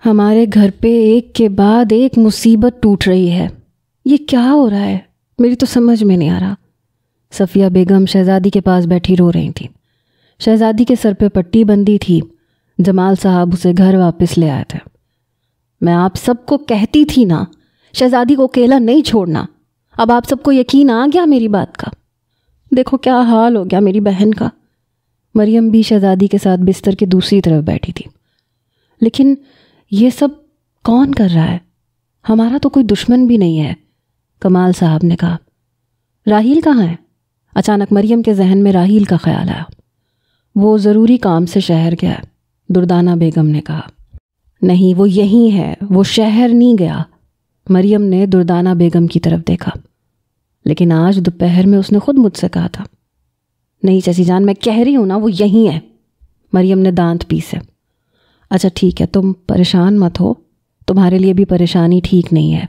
ہمارے گھر پہ ایک کے بعد ایک مصیبت ٹوٹ رہی ہے. یہ کیا ہو رہا ہے؟ میری تو سمجھ میں نہیں آ رہا. صفیہ بیگم شہزادی کے پاس بیٹھی رو رہی تھیں. شہزادی کے سر پہ پٹی بندھی تھی. جمال صاحب اسے گھر واپس لے آئے تھے. میں آپ سب کو کہتی تھی نا شہزادی کو اکیلا نہیں چھوڑنا. اب آپ سب کو یقین آ گیا میری بات کا. دیکھو کیا حال ہو گیا میری بہن کا. مریم بھی شہزادی کے ساتھ بستر کے دوسری طرف بیٹھی تھی. لیکن یہ سب کون کر رہا ہے؟ ہمارا تو کوئی دشمن بھی نہیں ہے، کمال صاحب نے کہا. راحیل کہاں ہے؟ اچانک مریم کے ذہن میں راحیل کا خیال آیا. وہ ضروری کام سے شہر گیا ہے، دردانہ بیگم نے کہا. نہیں، وہ یہیں ہے، وہ شہر نہیں گیا. مریم نے دردانہ بیگم کی طرف دیکھا. لیکن آج دوپہر میں اس نے خود مجھ سے کہا تھا. نہیں چچی جان، میں کہہ رہی ہوں نا وہ یہیں ہے. مریم نے دانت پیسے. اچھا ٹھیک ہے، تم پریشان مت ہو. تمہارے لیے بھی پریشانی ٹھیک نہیں ہے،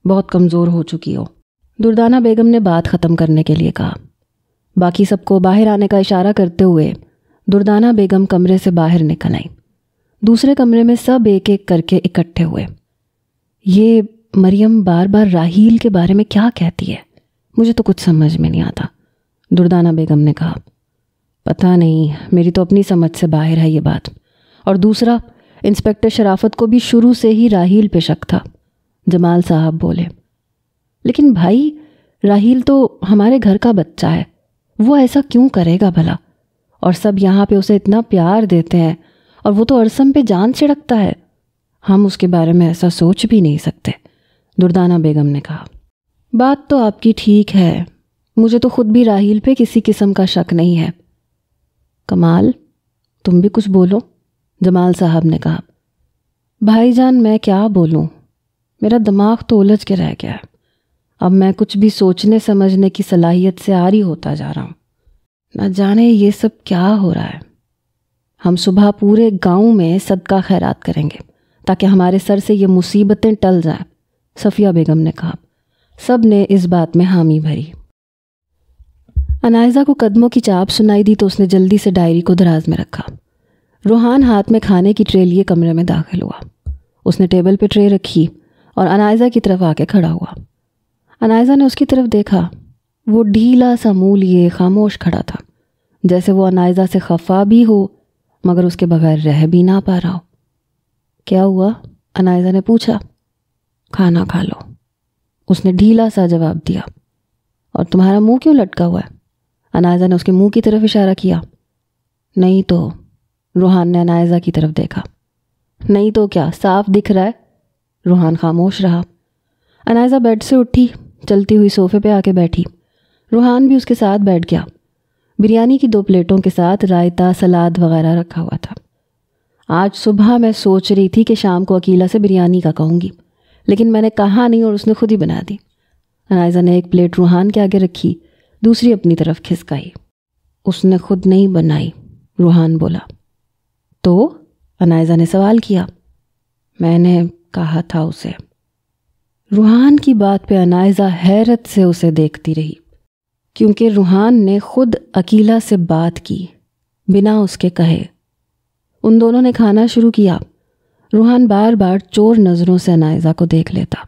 بہت کمزور ہو چکی ہو. دردانہ بیگم نے بات ختم کرنے کے لیے کہا. باقی سب کو باہر آنے کا اشارہ کرتے ہوئے دردانہ بیگم کمرے سے باہر نکل آئیں. دوسرے کمرے میں سب ایک ایک کر کے اکٹھے ہوئے. یہ مریم بار بار راحیل کے بارے میں کیا کہتی ہے؟ مجھے تو کچھ سمجھ میں نہیں آتا، دردانہ بیگم نے کہا. پتہ نہیں، میری تو اپنی سمجھ سے باہر ہے یہ بات. اور دوسرا، انسپکٹر شرافت کو بھی شروع سے ہی راحیل پہ شک تھا. جمال صاحب بولے. لیکن بھائی، راحیل تو ہمارے گھر کا بچہ ہے، وہ ایسا کیوں کرے گا بھلا؟ اور سب یہاں پہ اسے اتنا پیار دیتے ہیں، اور وہ تو ارسم پہ جان چھڑکتا ہے. ہم اس کے بارے میں ایسا سوچ بھی نہیں سکتے، دردانہ بیگم نے کہا. بات تو آپ کی ٹھیک ہے، مجھے تو خود بھی راحیل پہ کسی قسم کا شک نہیں ہے. کمال، تم بھی کچھ بولو، جمال صاحب نے کہا. بھائی جان میں کیا بولوں، میرا دماغ تو الجھ کے رہ گیا ہے. اب میں کچھ بھی سوچنے سمجھنے کی صلاحیت سے عاری ہوتا جا رہا ہوں. نہ جانے یہ سب کیا ہو رہا ہے. ہم صبح پورے گاؤں میں صدقہ خیرات کریں گے تاکہ ہمارے سر سے یہ مصیبتیں ٹل جائیں، صفیہ بیگم نے کہا. سب نے اس بات میں حامی بھری. انائزہ کو قدموں کی چاپ سنائی دی تو اس نے جلدی سے ڈائری کو دراز میں رکھا. روحان ہاتھ میں کھانے کی ٹرے لیے کمرے میں داخل ہوا. اس نے ٹیبل پہ ٹرے رکھی اور انائزہ کی طرف آ کے کھڑا ہوا. انائزہ نے اس کی طرف دیکھا. وہ ڈھیلا سا منہ لیے خاموش کھڑا تھا، جیسے وہ انائزہ سے خفا بھی ہو مگر اس کے بغیر رہ بھی نہ پا رہا ہو. کیا ہوا؟ انائزہ نے پوچھا. کھانا کھا لو، اس نے ڈھیلا سا جواب دیا. اور تمہارا منہ کیوں لٹکا ہوا ہے؟ انائزہ نے اس کے منہ کی طرف اشارہ کیا. نہیں تو، روحان نے انائزہ کی طرف دیکھا. نہیں تو کیا، صاف دکھ رہا ہے. روحان خاموش رہا. انائزہ بیڈ سے اٹھی، چلتی ہوئی صوفے پہ آ کے بیٹھی. روحان بھی اس کے ساتھ بیٹھ گیا. بریانی کی 2 پلیٹوں کے ساتھ رائتہ، سلاد وغیرہ رکھا ہوا تھا. آج صبح میں سوچ رہی تھی کہ شام کو عقیلہ سے بریانی کا کہوں گی، لیکن میں نے کہا نہیں اور اس نے خود ہی بنا دی. انائزہ نے ایک پلیٹ روحان کے آگے رکھی، دوسری اپنی طرف کھسکائی. اس نے خود نہیں بنائی، روحان بولا. تو؟ انائزہ نے سوال کیا. میں نے کہا تھا اسے. روحان کی بات پہ انائزہ حیرت سے اسے دیکھتی رہی، کیونکہ روحان نے خود عقیلہ سے بات کی بنا اس کے کہے. ان دونوں نے کھانا شروع کیا. روحان بار بار چور نظروں سے انائزہ کو دیکھ لیتا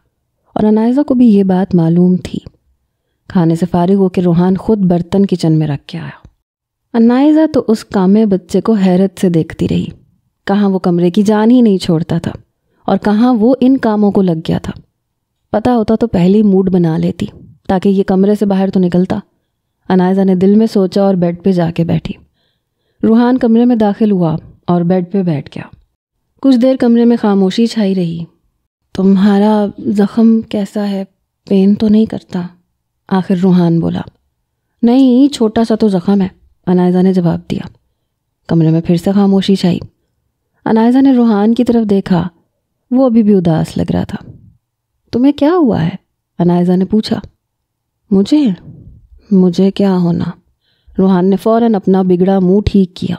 اور انائزہ کو بھی یہ بات معلوم تھی. کھانے سے فارغ ہو کے روحان خود برتن کچن میں رکھ کے آیا. انائزہ تو اس کامے بچے کو حیرت سے دیکھتی رہی. کہاں وہ کمرے کی جان ہی نہیں چھوڑتا تھا اور کہاں وہ ان کاموں کو لگ گیا تھا. پتہ ہوتا تو پہلے ہی موڈ بنا لیتی تاکہ یہ کمرے سے باہر تو نکلتا. انائزہ نے دل میں سوچا اور بیڈ پہ جا کے بیٹھی. روحان کمرے میں داخل ہوا اور بیڈ پہ بیٹھ گیا. کچھ دیر کمرے میں خاموشی چھائی رہی. تمہارا زخم کیسا ہے؟ پین تو نہیں کرتا؟ آخر روحان بولا. نہیں، چھوٹا سا تو زخم ہے، انائزہ نے جواب دیا. کمرے میں پھر سے خاموشی چھائی. انائزہ نے روحان کی طرف دیکھا. وہ ابھی بھی اداس لگ رہا تھا. تمہیں کیا ہوا ہے؟ انائزہ نے پوچھا. مجھے کیا ہونا؟ روحان نے فوراً اپنا بگڑا منہ ٹھیک کیا.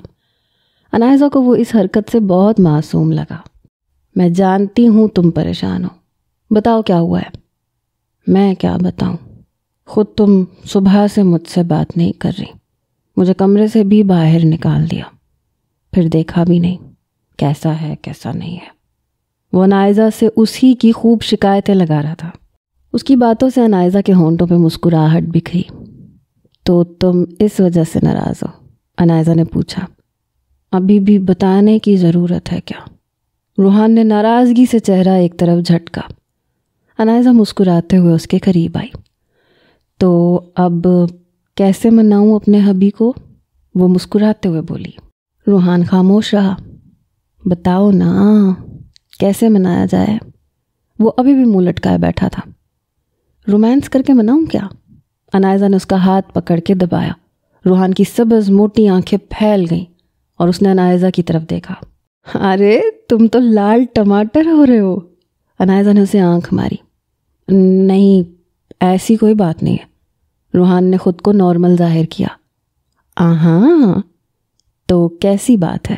انائزہ کو وہ اس حرکت سے بہت معصوم لگا. میں جانتی ہوں تم پریشان ہو، بتاؤ کیا ہوا ہے؟ میں کیا بتاؤں، خود تم صبح سے مجھ سے بات نہیں کر رہی. مجھے کمرے سے بھی باہر نکال دیا، پھر دیکھا بھی نہیں کیسا ہے کیسا نہیں ہے. وہ عنائزہ سے اسی کی خوب شکایتیں لگا رہا تھا۔ اس کی باتوں سے عنائزہ کے ہونٹوں پہ مسکراہٹ بکھری۔ تو تم اس وجہ سے ناراض ہو؟ عنائزہ نے پوچھا۔ ابھی بھی بتانے کی ضرورت ہے کیا؟ روحان نے ناراضگی سے چہرہ ایک طرف جھٹکا۔ عنائزہ مسکراتے ہوئے اس کے قریب آئی۔ تو اب کیسے مناؤں اپنے حبی کو؟ وہ مسکراتے ہوئے بولی۔ روحان خاموش رہا۔ بتاؤ نا کیسے منایا جائے؟ وہ ابھی بھی منہ لٹکائے بیٹھا تھا۔ رومانس کر کے مناؤں کیا؟ عنائزہ نے اس کا ہاتھ پکڑ کے دبایا۔ روحان کی سبز موٹی آنکھیں پھیل گئیں اور اس نے عنائزہ کی طرف دیکھا۔ ارے تم تو لال ٹماٹر ہو رہے ہو۔ عنائزہ نے اسے آنکھ ماری۔ نہیں ایسی کوئی بات نہیں ہے۔ روحان نے خود کو نارمل ظاہر کیا۔ ہاں تو کیسی بات ہے؟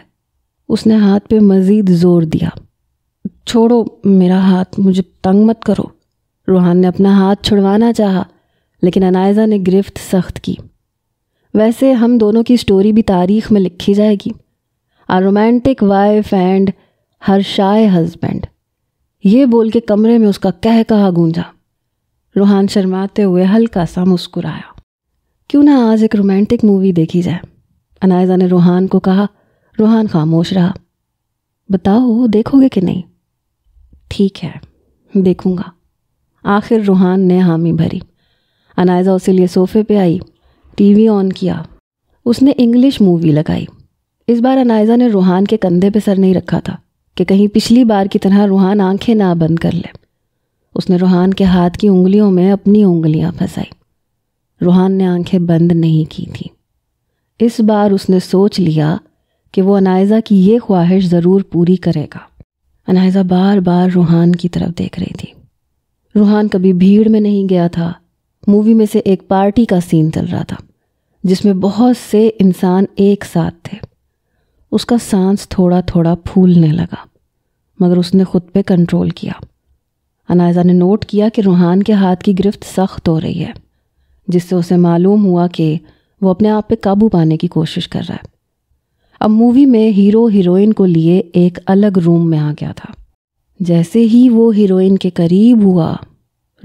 اس نے ہاتھ پہ مزید زور دیا۔ چھوڑو میرا ہاتھ، مجھے تنگ مت کرو۔ روحان نے اپنا ہاتھ چھڑوانا چاہا لیکن عنائزہ نے گرفت سخت کی۔ ویسے ہم دونوں کی سٹوری بھی تاریخ میں لکھی جائے گی۔ A romantic wife and her shy husband۔ یہ بول کے کمرے میں اس کا کہا گونجا۔ روحان شرماتے ہوئے ہلکا سا مسکرایا۔ کیوں نہ آج ایک رومانٹک مووی دیکھی جائے؟ عنائزہ نے روحان کو کہا۔ روحان خاموش رہا۔ بتاؤ دیکھو گے کہ نہیں؟ ٹھیک ہے دیکھوں گا۔ آخر روحان نے حامی بھری۔ عنائزہ اسی لیے صوفے پہ آئی، ٹی وی آن کیا۔ اس نے انگلش مووی لگائی۔ اس بار عنائزہ نے روحان کے کندھے پہ سر نہیں رکھا تھا کہ کہیں پچھلی بار کی طرح روحان آنکھیں نہ بند کر لے۔ اس نے روحان کے ہاتھ کی انگلیوں میں اپنی انگلیاں پھنسائی۔ روحان نے آنکھیں بند نہیں کی تھیں۔ اس بار اس نے سوچ لیا کہ وہ عنائزہ کی یہ خواہش ضرور پوری کرے گا۔ عنائزہ بار بار روحان کی طرف دیکھ رہی تھی۔ روحان کبھی بھیڑ میں نہیں گیا تھا۔ مووی میں سے ایک پارٹی کا سین چل رہا تھا جس میں بہت سے انسان ایک ساتھ تھے۔ اس کا سانس تھوڑا تھوڑا پھولنے لگا مگر اس نے خود پہ کنٹرول کیا۔ عنائزہ نے نوٹ کیا کہ روحان کے ہاتھ کی گرفت سخت ہو رہی ہے، جس سے اسے معلوم ہوا کہ وہ اپنے آپ پہ قابو پانے کی کوشش کر رہا ہے۔ اب مووی میں ہیرو ہیروئن کو لیے ایک الگ روم میں آ گیا تھا۔ جیسے ہی وہ ہیروئن کے قریب ہوا،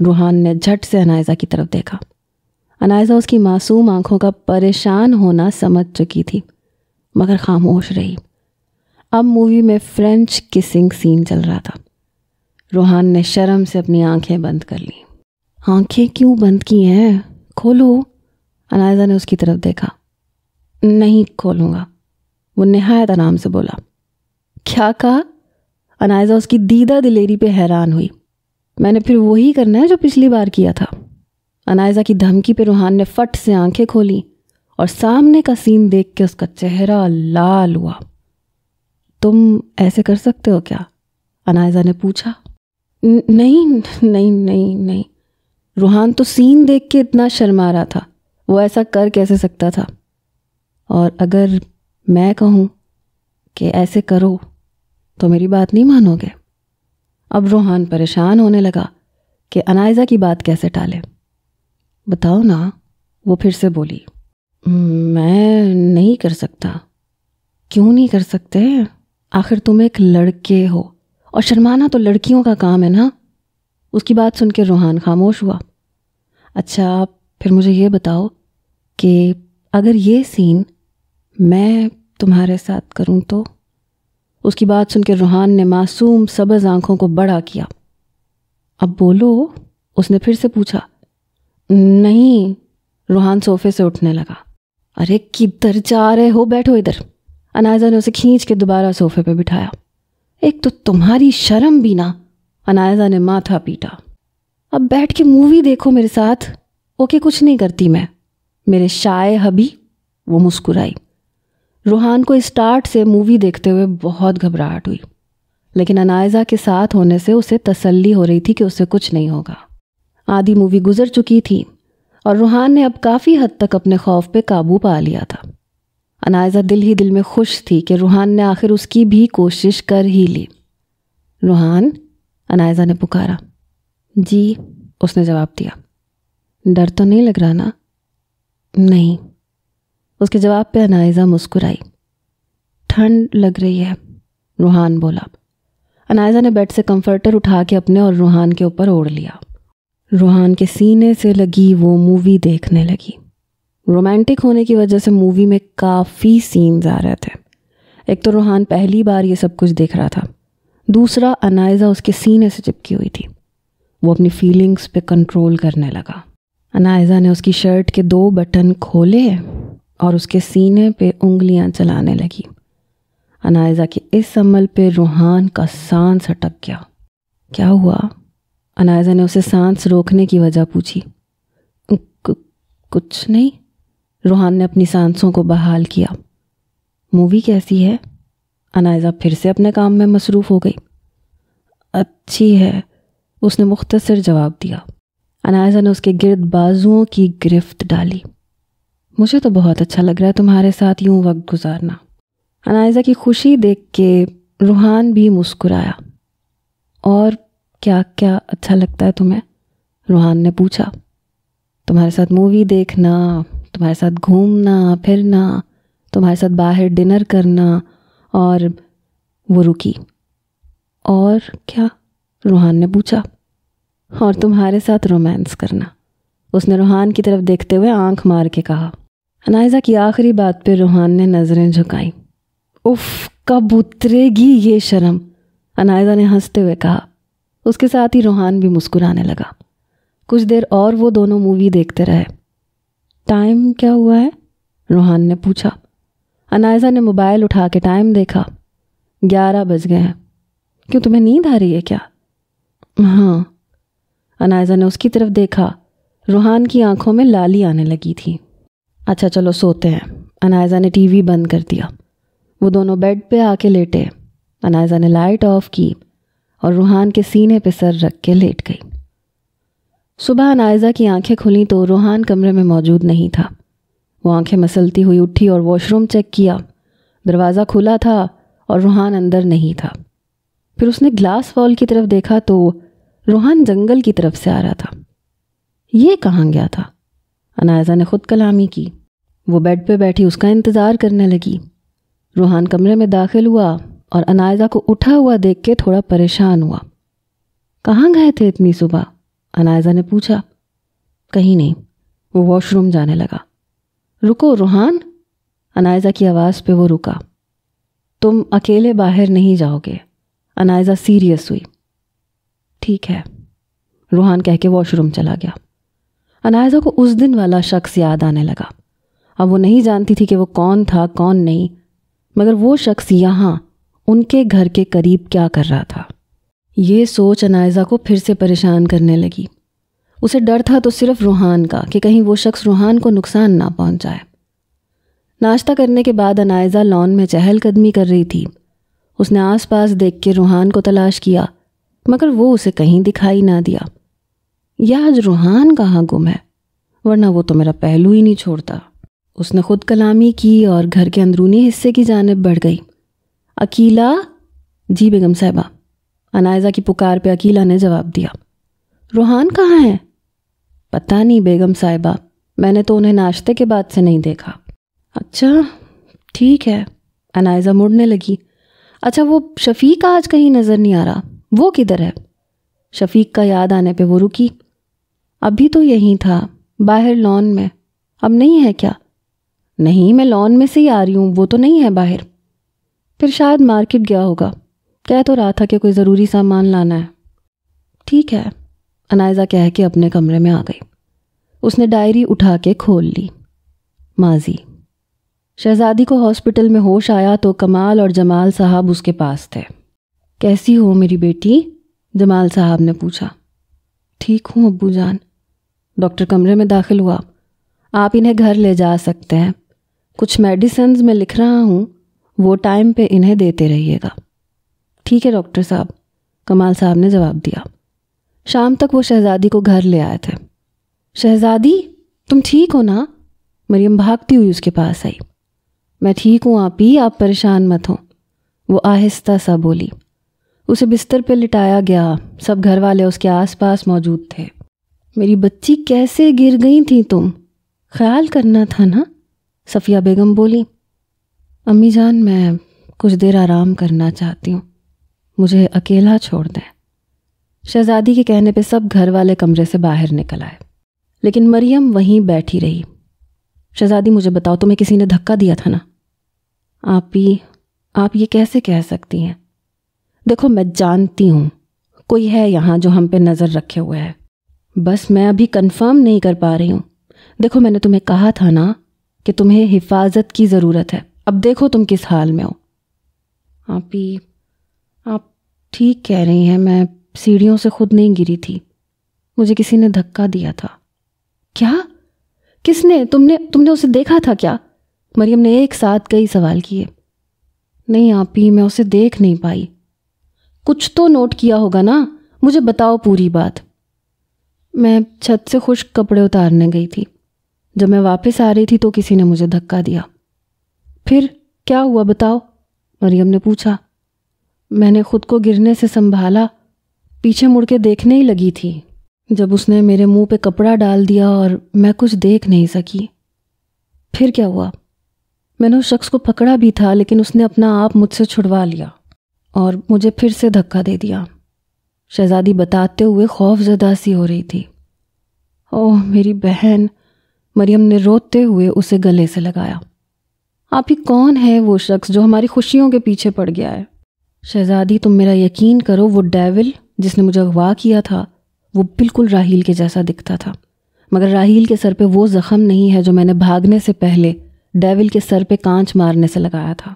روحان نے جھٹ سے عنائزہ کی طرف دیکھا۔ عنائزہ اس کی معصوم آنکھوں کا پریشان ہونا سمجھ چکی تھی مگر خاموش رہی۔ اب مووی میں فرینچ کسنگ سین چل رہا تھا۔ روحان نے شرم سے اپنی آنکھیں بند کر لیں۔ آنکھیں کیوں بند کی ہیں؟ کھولو۔ عنائزہ نے اس کی طرف دیکھا۔ نہیں کھولوں گا، وہ نہایت آرام سے بولا۔ کیا کہا؟ عنائزہ اس کی دیدہ دلیری پہ حیران ہوئی۔ میں نے پھر وہی کرنا ہے جو پچھلی بار کیا تھا۔ عنائزہ کی دھمکی پہ روحان نے فٹ سے آنکھیں کھولیں اور سامنے کا سین دیکھ کے اس کا چہرہ لال ہوا۔ تم ایسے کر سکتے ہو کیا؟ عنائزہ نے پوچھا۔ نہیں نہیں نہیں نہیں۔ روحان تو سین دیکھ کے اتنا شرما رہا تھا، وہ ایسا کر کیسے سکتا تھا؟ اور اگر میں کہوں کہ ایسے کرو تو میری بات نہیں مانو گے؟ اب روحان پریشان ہونے لگا کہ عنائزہ کی بات کیسے ٹالے۔ بتاؤ نا، وہ پھر سے بولی۔ میں نہیں کر سکتا۔ کیوں نہیں کر سکتے؟ آخر تم ایک لڑکے ہو اور شرمانا تو لڑکیوں کا کام ہے نا۔ اس کی بات سن کے روحان خاموش ہوا۔ اچھا پھر مجھے یہ بتاؤ کہ اگر یہ سین میں تمہارے ساتھ کروں تو؟ اس کی بات سن کے روحان نے معصوم سبز آنکھوں کو بڑا کیا۔ اب بولو، اس نے پھر سے پوچھا۔ نہیں۔ روحان صوفے سے اٹھنے لگا۔ ارے کدھر جا رہے ہو؟ بیٹھو ادھر۔ عنائزہ نے اسے کھینچ کے دوبارہ صوفے پہ بٹھایا۔ ایک تو تمہاری شرم بھی نہ۔ عنائزہ نے ماتھا پیٹا۔ اب بیٹھ کے مووی دیکھو میرے ساتھ۔ اوکے کچھ نہیں کرتی میں، میرے شائع حبی۔ وہ مسکرائی۔ روحان کو اسٹارٹ سے مووی دیکھتے ہوئے بہت گھبراہٹ ہوئی لیکن عنائزہ کے ساتھ ہونے سے اسے تسلی ہو رہی تھی کہ اسے کچھ نہیں ہوگا۔ آدھی مووی گزر چکی تھی اور روحان نے اب کافی حد تک اپنے خوف پہ قابو پا لیا تھا۔ عنائزہ دل ہی دل میں خوش تھی کہ روحان نے آخر اس کی بھی کوشش کر ہی لی۔ روحان، عنائزہ نے پکارا۔ جی، اس نے جواب دیا۔ ڈر تو نہیں لگ رہا نا؟ نہیں۔ اس کے جواب پہ عنائزہ مسکرائی۔ ٹھنڈ لگ رہی ہے، روحان بولا۔ انائزہ نے بیڈ سے کمفرٹر اٹھا کے اپنے اور روحان کے اوپر اوڑھ لیا۔ روحان کے سینے سے لگی وہ مووی دیکھنے لگی۔ رومانٹک ہونے کی وجہ سے مووی میں کافی سینز آ رہے تھے۔ ایک تو روحان پہلی بار یہ سب کچھ دیکھ رہا تھا، دوسرا انائزہ اس کے سینے سے چپکی ہوئی تھی۔ وہ اپنی فیلنگز پہ کنٹرول کرنے لگا۔ انائزہ نے اس کی شرٹ کے 2 بٹن کھولے اور اس کے سینے پہ انگلیاں چلانے لگی۔ انائزہ کے اس عمل پہ روحان کا سانس اٹک گیا۔ کیا ہوا؟ انائزہ نے اسے سانس روکنے کی وجہ پوچھی۔ کچھ نہیں، روحان نے اپنی سانسوں کو بحال کیا۔ مووی کیسی ہے؟ انائزہ پھر سے اپنے کام میں مصروف ہو گئی۔ اچھی ہے، اس نے مختصر جواب دیا۔ انائزہ نے اس کے گرد بازوؤں کی گرفت ڈالی۔ مجھے تو بہت اچھا لگ رہا ہے تمہارے ساتھ یوں وقت گزارنا۔ انائزہ کی خوشی دیکھ کے روحان بھی مسکرایا۔ اور کیا کیا اچھا لگتا ہے تمہیں؟ روحان نے پوچھا۔ تمہارے ساتھ مووی دیکھنا، تمہارے ساتھ گھومنا پھرنا، تمہارے ساتھ باہر ڈنر کرنا، اور وہ رکی۔ اور کیا؟ روحان نے پوچھا۔ اور تمہارے ساتھ رومانس کرنا، اس نے روحان کی طرف دیکھتے ہوئے آنکھ مار کے کہا۔ انائزہ کی آخری بات پہ روحان نے نظریں جھکائیں۔ اف، کب اترے گی یہ شرم؟ انائزہ نے ہنستے ہوئے کہا۔ اس کے ساتھ ہی روحان بھی مسکرانے لگا۔ کچھ دیر اور وہ دونوں مووی دیکھتے رہے۔ ٹائم کیا ہوا ہے؟ روحان نے پوچھا۔ انائزہ نے موبائل اٹھا کے ٹائم دیکھا۔ 11 بج گئے ہیں۔ کیوں، تمہیں نیند آ رہی ہے کیا؟ ہاں۔ انائزہ نے اس کی طرف دیکھا۔ روحان کی آنکھوں میں لالی آنے لگی تھی۔ اچھا چلو سوتے ہیں۔ انائزہ نے ٹی وی بند کر دیا۔ وہ دونوں بیڈ پہ آ کے لیٹے۔ انائزہ نے لائٹ آف کی اور روحان کے سینے پہ سر رکھ کے لیٹ گئی۔ صبح انائزہ کی آنکھیں کھلیں تو روحان کمرے میں موجود نہیں تھا۔ وہ آنکھیں مسلتی ہوئی اٹھی اور واش روم چیک کیا۔ دروازہ کھلا تھا اور روحان اندر نہیں تھا۔ پھر اس نے گلاس وال کی طرف دیکھا تو روحان جنگل کی طرف سے آ رہا تھا۔ یہ کہاں گیا تھا؟ انائزہ نے خود کلامی کی۔ وہ بیڈ پہ بیٹھی اس کا انتظار کرنے لگی۔ روحان کمرے میں داخل ہوا اور انائزہ کو اٹھا ہوا دیکھ کے تھوڑا پریشان ہوا۔ کہاں گئے تھے اتنی صبح؟ انائزہ نے پوچھا۔ کہیں نہیں، وہ واش روم جانے لگا۔ رکو روحان، انائزہ کی آواز پہ وہ رکا۔ تم اکیلے باہر نہیں جاؤ گے؟ انائزہ سیریس ہوئی۔ ٹھیک ہے، روحان کہہ کے واش روم چلا گیا۔ انائزہ کو اس دن والا شخص یاد آنے لگا۔ اب وہ نہیں جانتی تھی کہ وہ کون تھا کون نہیں، مگر وہ شخص یہاں ان کے گھر کے قریب کیا کر رہا تھا؟ یہ سوچ انائزہ کو پھر سے پریشان کرنے لگی۔ اسے ڈر تھا تو صرف روحان کا، کہ کہیں وہ شخص روحان کو نقصان نہ پہنچائے۔ ناشتہ کرنے کے بعد انائزہ لان میں چہل قدمی کر رہی تھی۔ اس نے آس پاس دیکھ کے روحان کو تلاش کیا، مگر وہ اسے کہیں دکھائی نہ دیا۔ یا آج روحان کہاں گم ہے، ورنہ وہ تو میرا پہلو ہی نہیں چھوڑتا۔ اس نے خود کلامی کی اور گھر کے اندرونی حصے کی جانب بڑھ گئی۔ عقیلہ؟ جی بیگم صاحبہ، انائزہ کی پکار پہ عقیلہ نے جواب دیا۔ روحان کہاں ہے؟ پتہ نہیں بیگم صاحبہ، میں نے تو انہیں ناشتے کے بعد سے نہیں دیکھا۔ اچھا ٹھیک ہے، انائزہ مڑنے لگی۔ اچھا وہ شفیق آج کہیں نظر نہیں آ رہا، وہ کدھر ہے؟ شفیق کا یاد آنے پہ وہ رکی۔ ابھی تو یہیں تھا، باہر لان میں، اب نہیں ہے کیا؟ نہیں، میں لان میں سے ہی آ رہی ہوں، وہ تو نہیں ہے باہر۔ پھر شاید مارکیٹ گیا ہوگا، کہہ تو رہا تھا کہ کوئی ضروری سامان لانا ہے۔ ٹھیک ہے، انائزہ کہہ کے اپنے کمرے میں آ گئی۔ اس نے ڈائری اٹھا کے کھول لی۔ ماضی۔ شہزادی کو ہاسپٹل میں ہوش آیا تو کمال اور جمال صاحب اس کے پاس تھے۔ کیسی ہو میری بیٹی؟ جمال صاحب نے پوچھا۔ ٹھیک ہوں ابو جان۔ ڈاکٹر کمرے میں داخل ہوا۔ آپ انہیں گھر لے جا سکتے ہیں، کچھ میڈیسنز میں لکھ رہا ہوں، وہ ٹائم پہ انہیں دیتے رہیے گا۔ ٹھیک ہے ڈاکٹر صاحب، کمال صاحب نے جواب دیا۔ شام تک وہ شہزادی کو گھر لے آئے تھے۔ شہزادی تم ٹھیک ہو نا؟ مریم بھاگتی ہوئی اس کے پاس آئی۔ میں ٹھیک ہوں آپی، آپ پریشان مت ہوں، وہ آہستہ سا بولی۔ اسے بستر پہ لٹایا گیا، سب گھر والے اس کے آس پاس موجود تھے۔ میری بچی کیسے گر گئی تھی تم؟ خیال کرنا تھا نا؟ صفیہ بیگم بولی۔ امی جان میں کچھ دیر آرام کرنا چاہتی ہوں۔ مجھے اکیلا چھوڑ دیں۔ شہزادی کے کہنے پہ سب گھر والے کمرے سے باہر نکل آئے، لیکن مریم وہیں بیٹھی رہی۔ شہزادی مجھے بتاؤ، تمہیں کسی نے دھکا دیا تھا نا؟ آپ یہ کیسے کہہ سکتی ہیں؟ دیکھو میں جانتی ہوں کوئی ہے یہاں جو ہم پہ نظر رکھے ہوئے ہے، بس میں ابھی کنفرم نہیں کر پا رہی ہوں۔ دیکھو میں نے تمہیں کہا تھا نا کہ تمہیں حفاظت کی ضرورت ہے، اب دیکھو تم کس حال میں ہو۔ آپ ٹھیک کہہ رہی ہیں، میں سیڑھیوں سے خود نہیں گری تھی، مجھے کسی نے دھکا دیا تھا۔ کیا؟ کس نے؟ تم نے اسے دیکھا تھا کیا؟ مریم نے ایک ساتھ کئی سوال کیے۔ نہیں آپی، میں اسے دیکھ نہیں پائی۔ کچھ تو نوٹ کیا ہوگا نا، مجھے بتاؤ پوری بات۔ میں چھت سے خشک کپڑے اتارنے گئی تھی، جب میں واپس آ رہی تھی تو کسی نے مجھے دھکا دیا۔ پھر کیا ہوا بتاؤ؟ مریم نے پوچھا۔ میں نے خود کو گرنے سے سنبھالا، پیچھے مڑ کے دیکھنے ہی لگی تھی جب اس نے میرے منہ پہ کپڑا ڈال دیا اور میں کچھ دیکھ نہیں سکی۔ پھر کیا ہوا؟ میں نے اس شخص کو پکڑا بھی تھا، لیکن اس نے اپنا آپ مجھ سے چھڑوا لیا اور مجھے پھر سے دھکا دے دیا۔ شہزادی بتاتے ہوئے خوف زدہ سی ہو رہی تھی۔ اوہ میری بہن، مریم نے روتے ہوئے اسے گلے سے لگایا۔ آپ ہی کون ہے وہ شخص جو ہماری خوشیوں کے پیچھے پڑ گیا ہے؟ شہزادی تم میرا یقین کرو، وہ ڈیول جس نے مجھے اغوا کیا تھا وہ بالکل راحیل کے جیسا دکھتا تھا، مگر راحیل کے سر پہ وہ زخم نہیں ہے جو میں نے بھاگنے سے پہلے ڈیول کے سر پہ کانچ مارنے سے لگایا تھا۔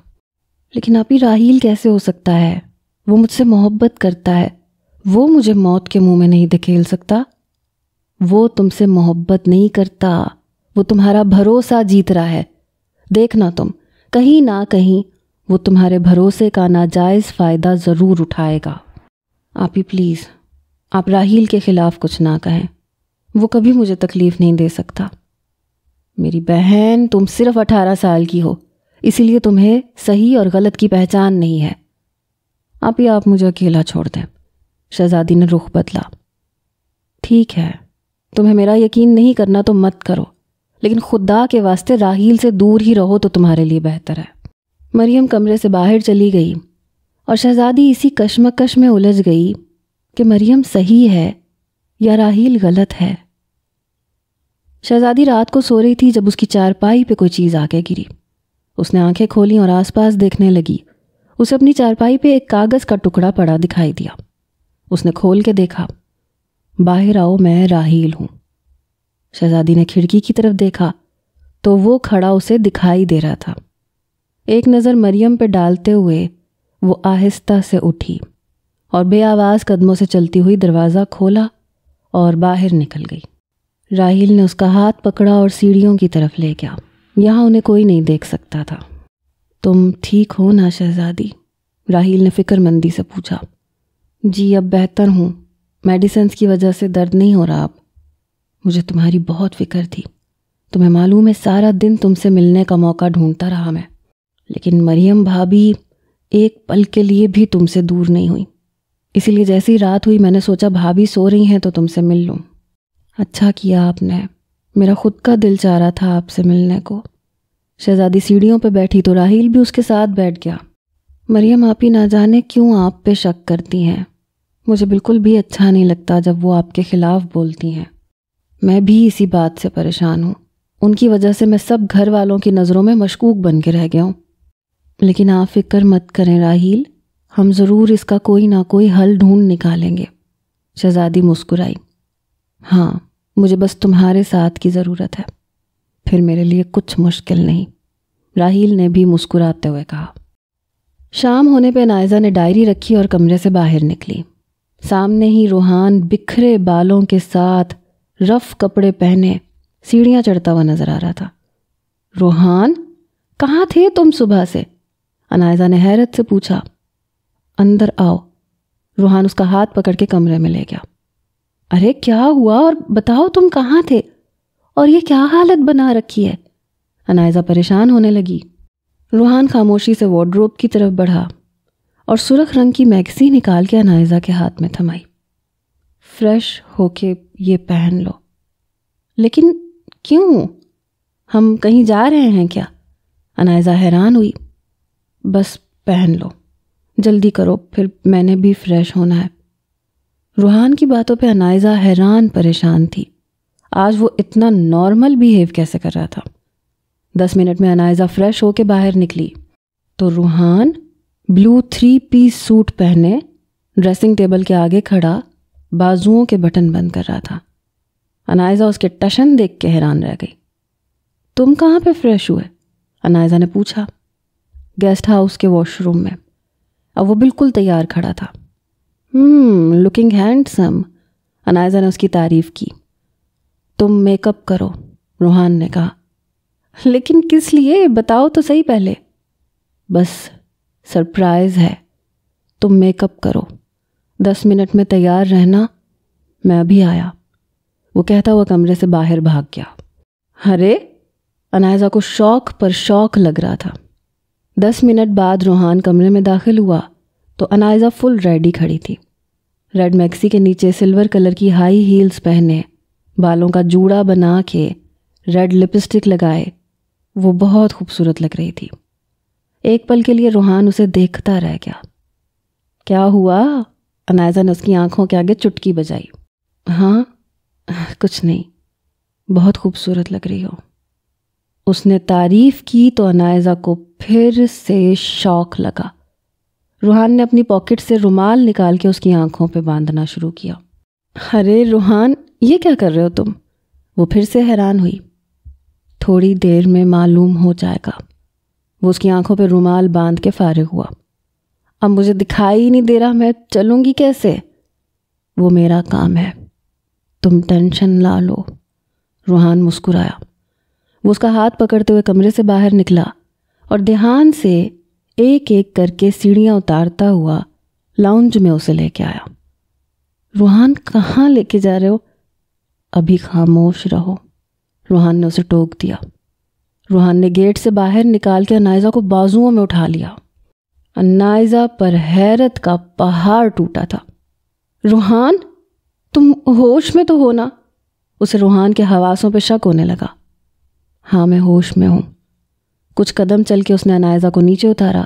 لیکن آپ ہی راحیل کیسے ہو سکتا ہے؟ وہ مجھ سے محبت کرتا ہے، وہ مجھے موت کے منہ میں نہیں دھکیل سکتا۔ وہ تم سے محبت نہیں کرتا، وہ تمہارا بھروسہ جیت رہا ہے۔ دیکھنا تم کہیں نہ کہیں وہ تمہارے بھروسے کا ناجائز فائدہ ضرور اٹھائے گا۔ آپ ہی پلیز، آپ راحیل کے خلاف کچھ نہ کہیں، وہ کبھی مجھے تکلیف نہیں دے سکتا۔ میری بہن، تم صرف 18 سال کی ہو، اسی لیے تمہیں صحیح اور غلط کی پہچان نہیں ہے۔ آپ مجھے اکیلا چھوڑ دیں۔ شہزادی نے رخ بدلا۔ ٹھیک ہے، تمہیں میرا یقین نہیں کرنا تو مت کرو، لیکن خدا کے واسطے راحیل سے دور ہی رہو تو تمہارے لیے بہتر ہے۔ مریم کمرے سے باہر چلی گئی اور شہزادی اسی کشمکش میں الجھ گئی کہ مریم صحیح ہے یا راحیل غلط ہے۔ شہزادی رات کو سو رہی تھی جب اس کی چارپائی پہ کوئی چیز آ کے گری۔ اس نے آنکھیں کھولیں اور آس پاس دیکھنے لگی۔ اسے اپنی چارپائی پہ ایک کاغذ کا ٹکڑا پڑا دکھائی دیا۔ اس نے کھول کے دیکھا۔ باہر آؤ، میں راحیل ہوں۔ شہزادی نے کھڑکی کی طرف دیکھا تو وہ کھڑا اسے دکھائی دے رہا تھا۔ ایک نظر مریم پہ ڈالتے ہوئے وہ آہستہ سے اٹھی اور بے آواز قدموں سے چلتی ہوئی دروازہ کھولا اور باہر نکل گئی۔ راحیل نے اس کا ہاتھ پکڑا اور سیڑھیوں کی طرف لے گیا۔ یہاں انہیں کوئی نہیں دیکھ سکتا تھا۔ تم ٹھیک ہو نا شہزادی؟ راحیل نے فکر مندی سے پوچھا۔ جی اب بہتر ہوں، میڈیسنز کی وجہ سے درد نہیں ہو رہا اب۔ مجھے تمہاری بہت فکر تھی، تمہیں معلوم ہے سارا دن تم سے ملنے کا موقع ڈھونڈتا رہا میں، لیکن مریم بھابھی ایک پل کے لیے بھی تم سے دور نہیں ہوئی، اسی لیے جیسی رات ہوئی میں نے سوچا بھابھی سو رہی ہیں تو تم سے مل لوں۔ اچھا کیا آپ نے، میرا خود کا دل چاہ رہا تھا آپ سے ملنے کو۔ شہزادی سیڑھیوں پہ بیٹھی تو راحیل بھی اس کے ساتھ بیٹھ گیا۔ مریم آپ ہی نہ جانے کیوں آپ پہ شک کرتی ہیں، مجھے بالکل بھی اچھا نہیں لگتا جب وہ آپ کے خلاف بولتی ہیں۔ میں بھی اسی بات سے پریشان ہوں، ان کی وجہ سے میں سب گھر والوں کی نظروں میں مشکوک بن کے رہ گیا ہوں۔ لیکن آپ فکر مت کریں راحیل، ہم ضرور اس کا کوئی نہ کوئی حل ڈھونڈ نکالیں گے۔ شہزادی مسکرائی۔ ہاں، مجھے بس تمہارے ساتھ کی ضرورت ہے، پھر میرے لیے کچھ مشکل نہیں، راحیل نے بھی مسکراتے ہوئے کہا۔ شام ہونے پہ نائزہ نے ڈائری رکھی اور کمرے سے باہر نکلی۔ سامنے ہی روحان بکھرے بالوں کے ساتھ رف کپڑے پہنے سیڑھیاں چڑھتا ہوا نظر آ رہا تھا۔ روحان، کہاں تھے تم صبح سے؟ نائزہ نے حیرت سے پوچھا۔ اندر آؤ۔ روحان اس کا ہاتھ پکڑ کے کمرے میں لے گیا۔ ارے کیا ہوا اور بتاؤ تم کہاں تھے اور یہ کیا حالت بنا رکھی ہے؟ نائزہ پریشان ہونے لگی۔ روحان خاموشی سے وارڈروب کی طرف بڑھا اور سرخ رنگ کی میگزی نکال کے نائزہ کے ہاتھ میں تھمائی۔ فریش ہو کے یہ پہن لو۔ لیکن کیوں؟ ہم کہیں جا رہے ہیں کیا؟ نائزہ حیران ہوئی۔ بس پہن لو، جلدی کرو، پھر میں نے بھی فریش ہونا ہے۔ روحان کی باتوں پہ عنائزہ حیران پریشان تھی۔ آج وہ اتنا نارمل بیہیو کیسے کر رہا تھا؟ 10 منٹ میں عنائزہ فریش ہو کے باہر نکلی تو روحان بلو 3 پیس سوٹ پہنے ڈریسنگ ٹیبل کے آگے کھڑا بازوؤں کے بٹن بند کر رہا تھا۔ عنائزہ اس کے ٹشن دیکھ کے حیران رہ گئی۔ تم کہاں پہ فریش ہوئے؟ عنائزہ نے پوچھا۔ گیسٹ ہاؤس کے واش روم میں۔ اب وہ بالکل تیار کھڑا تھا۔ لکنگ ہینڈسم، عنائزہ نے اس کی تعریف کی۔ تم میک اپ کرو، روحان نے کہا۔ لیکن کس لیے؟ بتاؤ تو صحیح پہلے۔ بس سرپرائز ہے، تم میک اپ کرو، 10 منٹ میں تیار رہنا، میں ابھی آیا۔ وہ کہتا ہوا کمرے سے باہر بھاگ گیا۔ ارے، عنائزہ کو شوق پر شوق لگ رہا تھا۔ 10 منٹ بعد روحان کمرے میں داخل ہوا تو عنائزہ فل ریڈی کھڑی تھی۔ ریڈ میکسی کے نیچے سلور کلر کی ہائی ہیلز پہنے، بالوں کا جوڑا بنا کے، ریڈ لپسٹک لگائے، وہ بہت خوبصورت لگ رہی تھی۔ ایک پل کے لیے روحان اسے دیکھتا رہ گیا۔ کیا ہوا؟ عنائزہ نے اس کی آنکھوں کے آگے چٹکی بجائی۔ ہاں کچھ نہیں، بہت خوبصورت لگ رہی ہو۔ اس نے تعریف کی تو عنائزہ کو پھر سے شوق لگا۔ روحان نے اپنی پاکٹ سے رومال نکال کے اس کی آنکھوں پہ باندھنا شروع کیا۔ ارے روحان، یہ کیا کر رہے ہو تم؟ وہ پھر سے حیران ہوئی۔ تھوڑی دیر میں معلوم ہو جائے گا۔ وہ اس کی آنکھوں پہ رومال باندھ کے فارغ ہوا۔ اب مجھے دکھائی نہیں دے رہا، میں چلوں گی کیسے؟ وہ میرا کام ہے، تم ٹینشن نہ لو۔ روحان مسکرایا۔ وہ اس کا ہاتھ پکڑتے ہوئے کمرے سے باہر نکلا اور دھیان سے ایک ایک کر کے سیڑھیاں اتارتا ہوا لاؤنج میں اسے لے کے آیا۔ روحان کہاں لے کے جا رہے ہو؟ ابھی خاموش رہو، روحان نے اسے ٹوک دیا۔ روحان نے گیٹ سے باہر نکال کے عنائزہ کو بازوؤں میں اٹھا لیا۔ عنائزہ پر حیرت کا پہاڑ ٹوٹا تھا۔ روحان، تم ہوش میں تو ہو نا؟ اسے روحان کے حواسوں پہ شک ہونے لگا۔ ہاں میں ہوش میں ہوں۔ کچھ قدم چل کے اس نے عنائزہ کو نیچے اتارا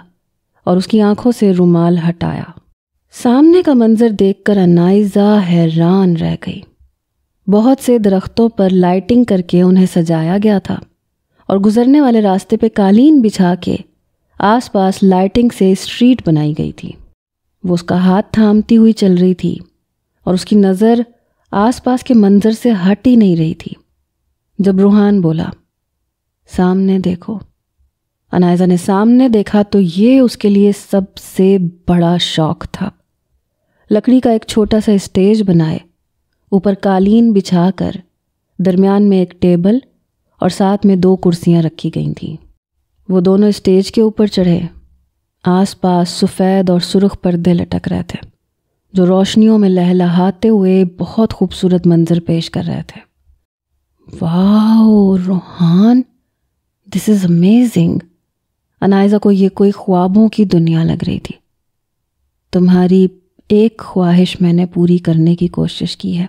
اور اس کی آنکھوں سے رومال ہٹایا۔ سامنے کا منظر دیکھ کر عنائزہ حیران رہ گئی۔ بہت سے درختوں پر لائٹنگ کر کے انہیں سجایا گیا تھا اور گزرنے والے راستے پہ قالین بچھا کے آس پاس لائٹنگ سے اسٹریٹ بنائی گئی تھی۔ وہ اس کا ہاتھ تھامتی ہوئی چل رہی تھی اور اس کی نظر آس پاس کے منظر سے ہٹ ہی نہیں رہی تھی۔ جب روحان بولا، سامنے دیکھو، عنائزہ نے سامنے دیکھا تو یہ اس کے لیے سب سے بڑا شوق تھا۔ لکڑی کا ایک چھوٹا سا اسٹیج بنائے، اوپر قالین بچھا کر، درمیان میں ایک ٹیبل اور ساتھ میں 2 کرسیاں رکھی گئی تھیں۔ وہ دونوں اسٹیج کے اوپر چڑھے۔ آس پاس سفید اور سرخ پردے لٹک رہے تھے جو روشنیوں میں لہلہاتے ہوئے بہت خوبصورت منظر پیش کر رہے تھے۔ واو روحان، دس از امیزنگ۔ عنائزہ کو یہ کوئی خوابوں کی دنیا لگ رہی تھی۔ تمہاری ایک خواہش میں نے پوری کرنے کی کوشش کی ہے۔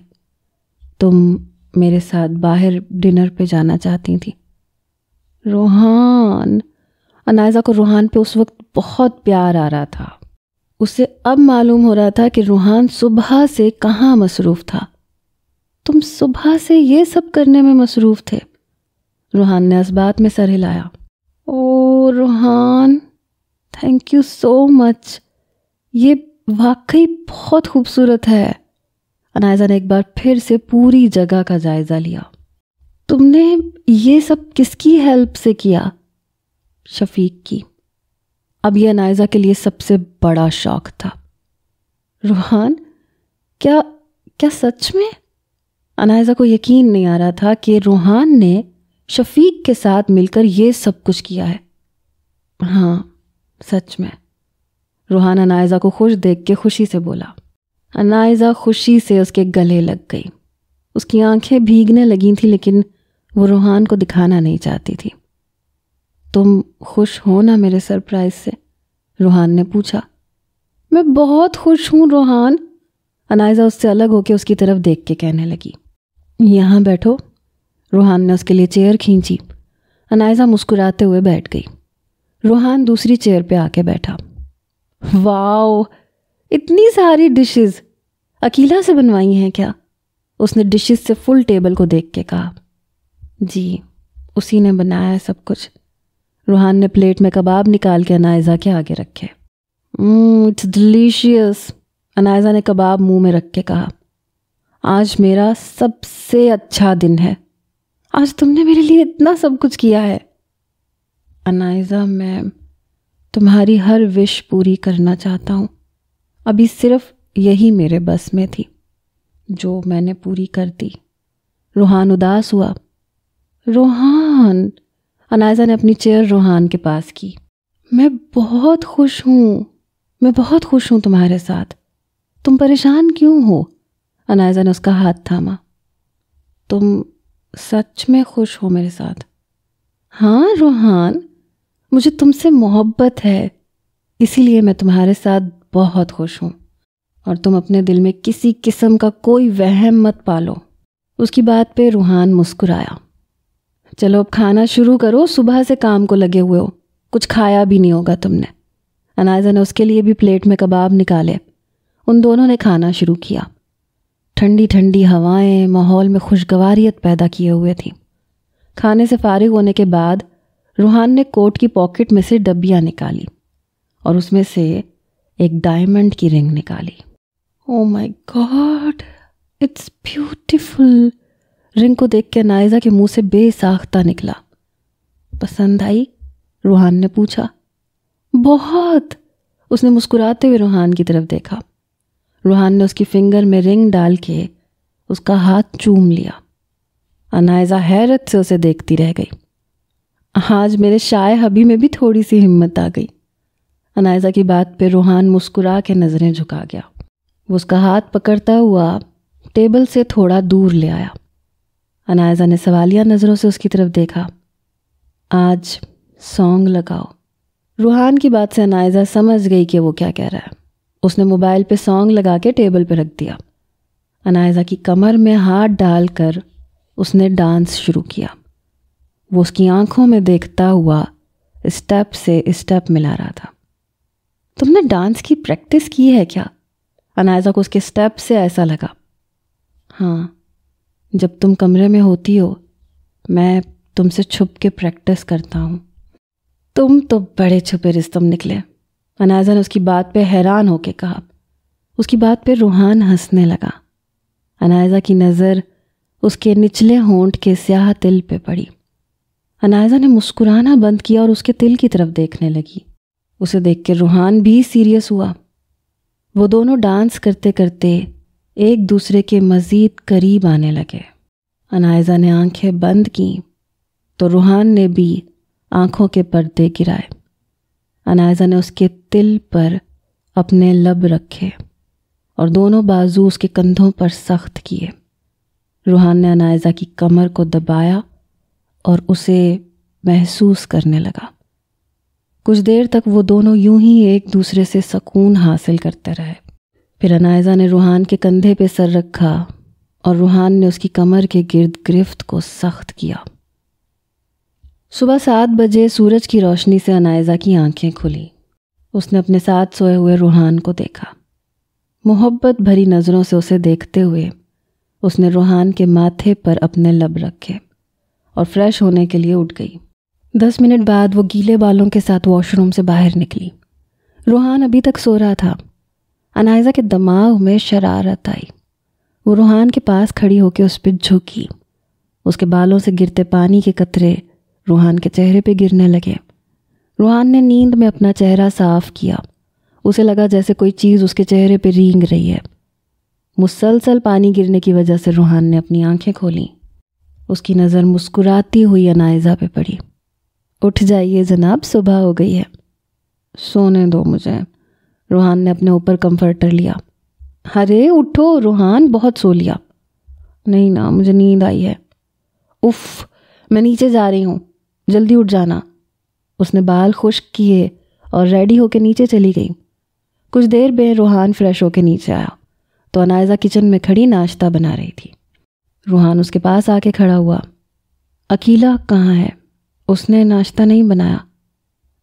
تم میرے ساتھ باہر ڈنر پہ جانا چاہتی تھی۔ روحان، عنائزہ کو روحان پہ اس وقت بہت پیار آ رہا تھا۔ اسے اب معلوم ہو رہا تھا کہ روحان صبح سے کہاں مصروف تھا۔ تم صبح سے یہ سب کرنے میں مصروف تھے؟ روحان نے اس بات میں سر ہلایا۔ او روحان، تھینک یو سو مچ، یہ واقعی بہت خوبصورت ہے۔ عنائزہ نے ایک بار پھر سے پوری جگہ کا جائزہ لیا۔ تم نے یہ سب کس کی ہیلپ سے کیا؟ شفیق کی۔ اب یہ عنائزہ کے لیے سب سے بڑا شوق تھا۔ روحان، کیا سچ میں؟ عنائزہ کو یقین نہیں آ رہا تھا کہ روحان نے شفیق کے ساتھ مل کر یہ سب کچھ کیا ہے۔ ہاں سچ میں، روحان عنائزہ کو خوش دیکھ کے خوشی سے بولا۔ عنائزہ خوشی سے اس کے گلے لگ گئی۔ اس کی آنکھیں بھیگنے لگی تھیں لیکن وہ روحان کو دکھانا نہیں چاہتی تھی۔ تم خوش ہو نا میرے سرپرائز سے؟ روحان نے پوچھا۔ میں بہت خوش ہوں روحان، عنائزہ اس سے الگ ہو کے اس کی طرف دیکھ کے کہنے لگی۔ یہاں بیٹھو۔ روحان نے اس کے لیے چیئر کھینچی۔ عنائزہ مسکراتے ہوئے بیٹھ گئی۔ روحان دوسری چیئر پہ آ کے بیٹھا۔ واو، اتنی ساری ڈشز عقیلہ سے بنوائی ہیں کیا؟ اس نے ڈشز سے فل ٹیبل کو دیکھ کے کہا۔ جی، اسی نے بنایا ہے سب کچھ۔ روحان نے پلیٹ میں کباب نکال کے انائزہ کے آگے رکھے۔ اٹس ڈیلیشیس، انائزہ نے کباب منہ میں رکھ کے کہا۔ آج میرا سب سے اچھا دن ہے، آج تم نے میرے لیے اتنا سب کچھ کیا ہے۔ انائزہ، میں تمہاری ہر وش پوری کرنا چاہتا ہوں، ابھی صرف یہی میرے بس میں تھی جو میں نے پوری کر دی۔ روحان اداس ہوا۔ روحان، انائزہ نے اپنی چیئر روحان کے پاس کی۔ میں بہت خوش ہوں تمہارے ساتھ، تم پریشان کیوں ہو؟ انائزہ نے اس کا ہاتھ تھاما۔ تم سچ میں خوش ہو میرے ساتھ؟ ہاں روحان، مجھے تم سے محبت ہے، اسی لیے میں تمہارے ساتھ بہت خوش ہوں، اور تم اپنے دل میں کسی قسم کا کوئی وہم مت پالو۔ اس کی بات پہ روحان مسکرایا۔ چلو اب کھانا شروع کرو، صبح سے کام کو لگے ہوئے ہو، کچھ کھایا بھی نہیں ہوگا تم نے۔ انائزہ نے اس کے لیے بھی پلیٹ میں کباب نکالے۔ ان دونوں نے کھانا شروع کیا۔ ٹھنڈی ٹھنڈی ہوائیں ماحول میں خوشگواریت پیدا کیے ہوئے تھیں۔ کھانے سے فارغ ہونے کے بعد روحان نے کوٹ کی پاکٹ میں سے ڈبیاں نکالی اور اس میں سے ایک ڈائمنڈ کی رنگ نکالی۔ او مائی گاڈ، اٹس بیوٹیفل۔ رنگ کو دیکھ کے انائزہ کے منہ سے بے ساختہ نکلا۔ پسند آئی؟ روحان نے پوچھا۔ بہت، اس نے مسکراتے ہوئے روحان کی طرف دیکھا۔ روحان نے اس کی فنگر میں رنگ ڈال کے اس کا ہاتھ چوم لیا۔ انائزہ حیرت سے اسے دیکھتی رہ گئی۔ آج میرے شائع حبی میں بھی تھوڑی سی ہمت آ گئی۔ انائزہ کی بات پہ روحان مسکرا کے نظریں جھکا گیا۔ وہ اس کا ہاتھ پکڑتا ہوا ٹیبل سے تھوڑا دور لے آیا۔ انائزہ نے سوالیہ نظروں سے اس کی طرف دیکھا۔ آج سانگ لگاؤ۔ روحان کی بات سے انائزہ سمجھ گئی کہ وہ کیا کہہ رہا ہے۔ اس نے موبائل پہ سانگ لگا کے ٹیبل پہ رکھ دیا۔ انائزہ کی کمر میں ہاتھ ڈال کر اس نے ڈانس شروع کیا۔ وہ اس کی آنکھوں میں دیکھتا ہوا اسٹیپ سے اسٹیپ ملا رہا تھا۔ تم نے ڈانس کی پریکٹس کی ہے کیا؟ انائزہ کو اس کے اسٹیپ سے ایسا لگا۔ ہاں، جب تم کمرے میں ہوتی ہو میں تم سے چھپ کے پریکٹس کرتا ہوں۔ تم تو بڑے چھپے رستم نکلے، انائزہ نے اس کی بات پہ حیران ہو کے کہا۔ اس کی بات پہ روحان ہنسنے لگا۔ انائزہ کی نظر اس کے نچلے ہونٹ کے سیاہ تل پہ پڑی۔ انائزہ نے مسکرانا بند کیا اور اس کے تل کی طرف دیکھنے لگی۔ اسے دیکھ کے روحان بھی سیریس ہوا۔ وہ دونوں ڈانس کرتے کرتے ایک دوسرے کے مزید قریب آنے لگے۔ انائزہ نے آنکھیں بند کیں تو روحان نے بھی آنکھوں کے پردے گرائے۔ انائزہ نے اس کے تل پر اپنے لب رکھے اور دونوں بازو اس کے کندھوں پر سخت کیے۔ روحان نے انائزہ کی کمر کو دبایا اور اسے محسوس کرنے لگا۔ کچھ دیر تک وہ دونوں یوں ہی ایک دوسرے سے سکون حاصل کرتے رہے۔ پھر انائزہ نے روحان کے کندھے پہ سر رکھا اور روحان نے اس کی کمر کے گرد گرفت کو سخت کیا۔ صبح 7 بجے سورج کی روشنی سے انائزہ کی آنکھیں کھلی۔ اس نے اپنے ساتھ سوئے ہوئے روحان کو دیکھا۔ محبت بھری نظروں سے اسے دیکھتے ہوئے اس نے روحان کے ماتھے پر اپنے لب رکھے اور فریش ہونے کے لیے اٹھ گئی۔ 10 منٹ بعد وہ گیلے بالوں کے ساتھ واش روم سے باہر نکلی۔ روحان ابھی تک سو رہا تھا۔ انائزہ کے دماغ میں شرارت آئی۔ وہ روحان کے پاس کھڑی ہو کے اس پہ جھکی۔ اس کے بالوں سے گرتے پانی کے قطرے روحان کے چہرے پہ گرنے لگے۔ روحان نے نیند میں اپنا چہرہ صاف کیا۔ اسے لگا جیسے کوئی چیز اس کے چہرے پہ رینگ رہی ہے۔ مسلسل پانی گرنے کی وجہ سے روحان نے اپنی آنکھیں کھولیں۔ اس کی نظر مسکراتی ہوئی انائزہ پہ پڑی۔ اٹھ جائیے جناب، صبح ہو گئی ہے۔ سونے دو مجھے۔ روحان نے اپنے اوپر کمفرٹر لیا۔ ارے اٹھو روحان، بہت سو لیا۔ نہیں نا، مجھے نیند آئی ہے۔ اف، میں نیچے جا رہی ہوں، جلدی اٹھ جانا۔ اس نے بال خشک کیے اور ریڈی ہو کے نیچے چلی گئی۔ کچھ دیر میں روحان فریش ہو کے نیچے آیا تو انائزہ کچن میں کھڑی ناشتہ بنا رہی تھی۔ روحان اس کے پاس آ کے کھڑا ہوا۔ عقیلہ کہاں ہے؟ اس نے ناشتہ نہیں بنایا؟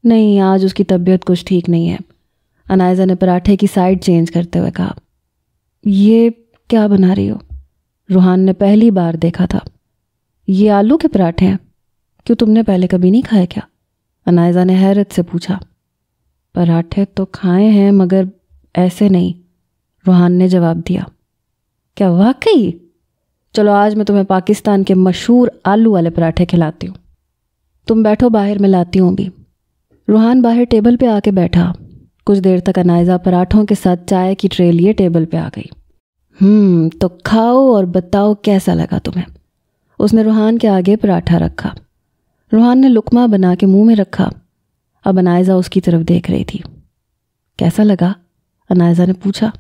نہیں، آج اس کی طبیعت کچھ ٹھیک نہیں ہے۔ انائزہ نے پراٹھے کی سائڈ چینج کرتے ہوئے کہا۔ یہ کیا بنا رہی ہو؟ روحان نے پہلی بار دیکھا تھا۔ یہ آلو کے پراٹھے ہیں، کیوں تم نے پہلے کبھی نہیں کھائے کیا؟ انائزہ نے حیرت سے پوچھا۔ پراٹھے تو کھائے ہیں مگر ایسے نہیں، روحان نے جواب دیا۔ کیا واقعی؟ چلو آج میں تمہیں پاکستان کے مشہور آلو والے پراٹھے کھلاتی ہوں۔ تم بیٹھو، باہر میں لاتی ہوں بھی۔ روحان باہر ٹیبل پہ آ کے بیٹھا۔ کچھ دیر تک انائزہ پراٹھوں کے ساتھ چائے کی ٹرے لیے ٹیبل پہ آ گئی۔ تو کھاؤ اور بتاؤ کیسا لگا تمہیں۔ اس نے روحان کے آگے پراٹھا رکھا۔ روحان نے لقمہ بنا کے منہ میں رکھا۔ اب انائزہ اس کی طرف دیکھ رہی تھی۔ کیسا لگا؟ انائزہ نے پوچھا۔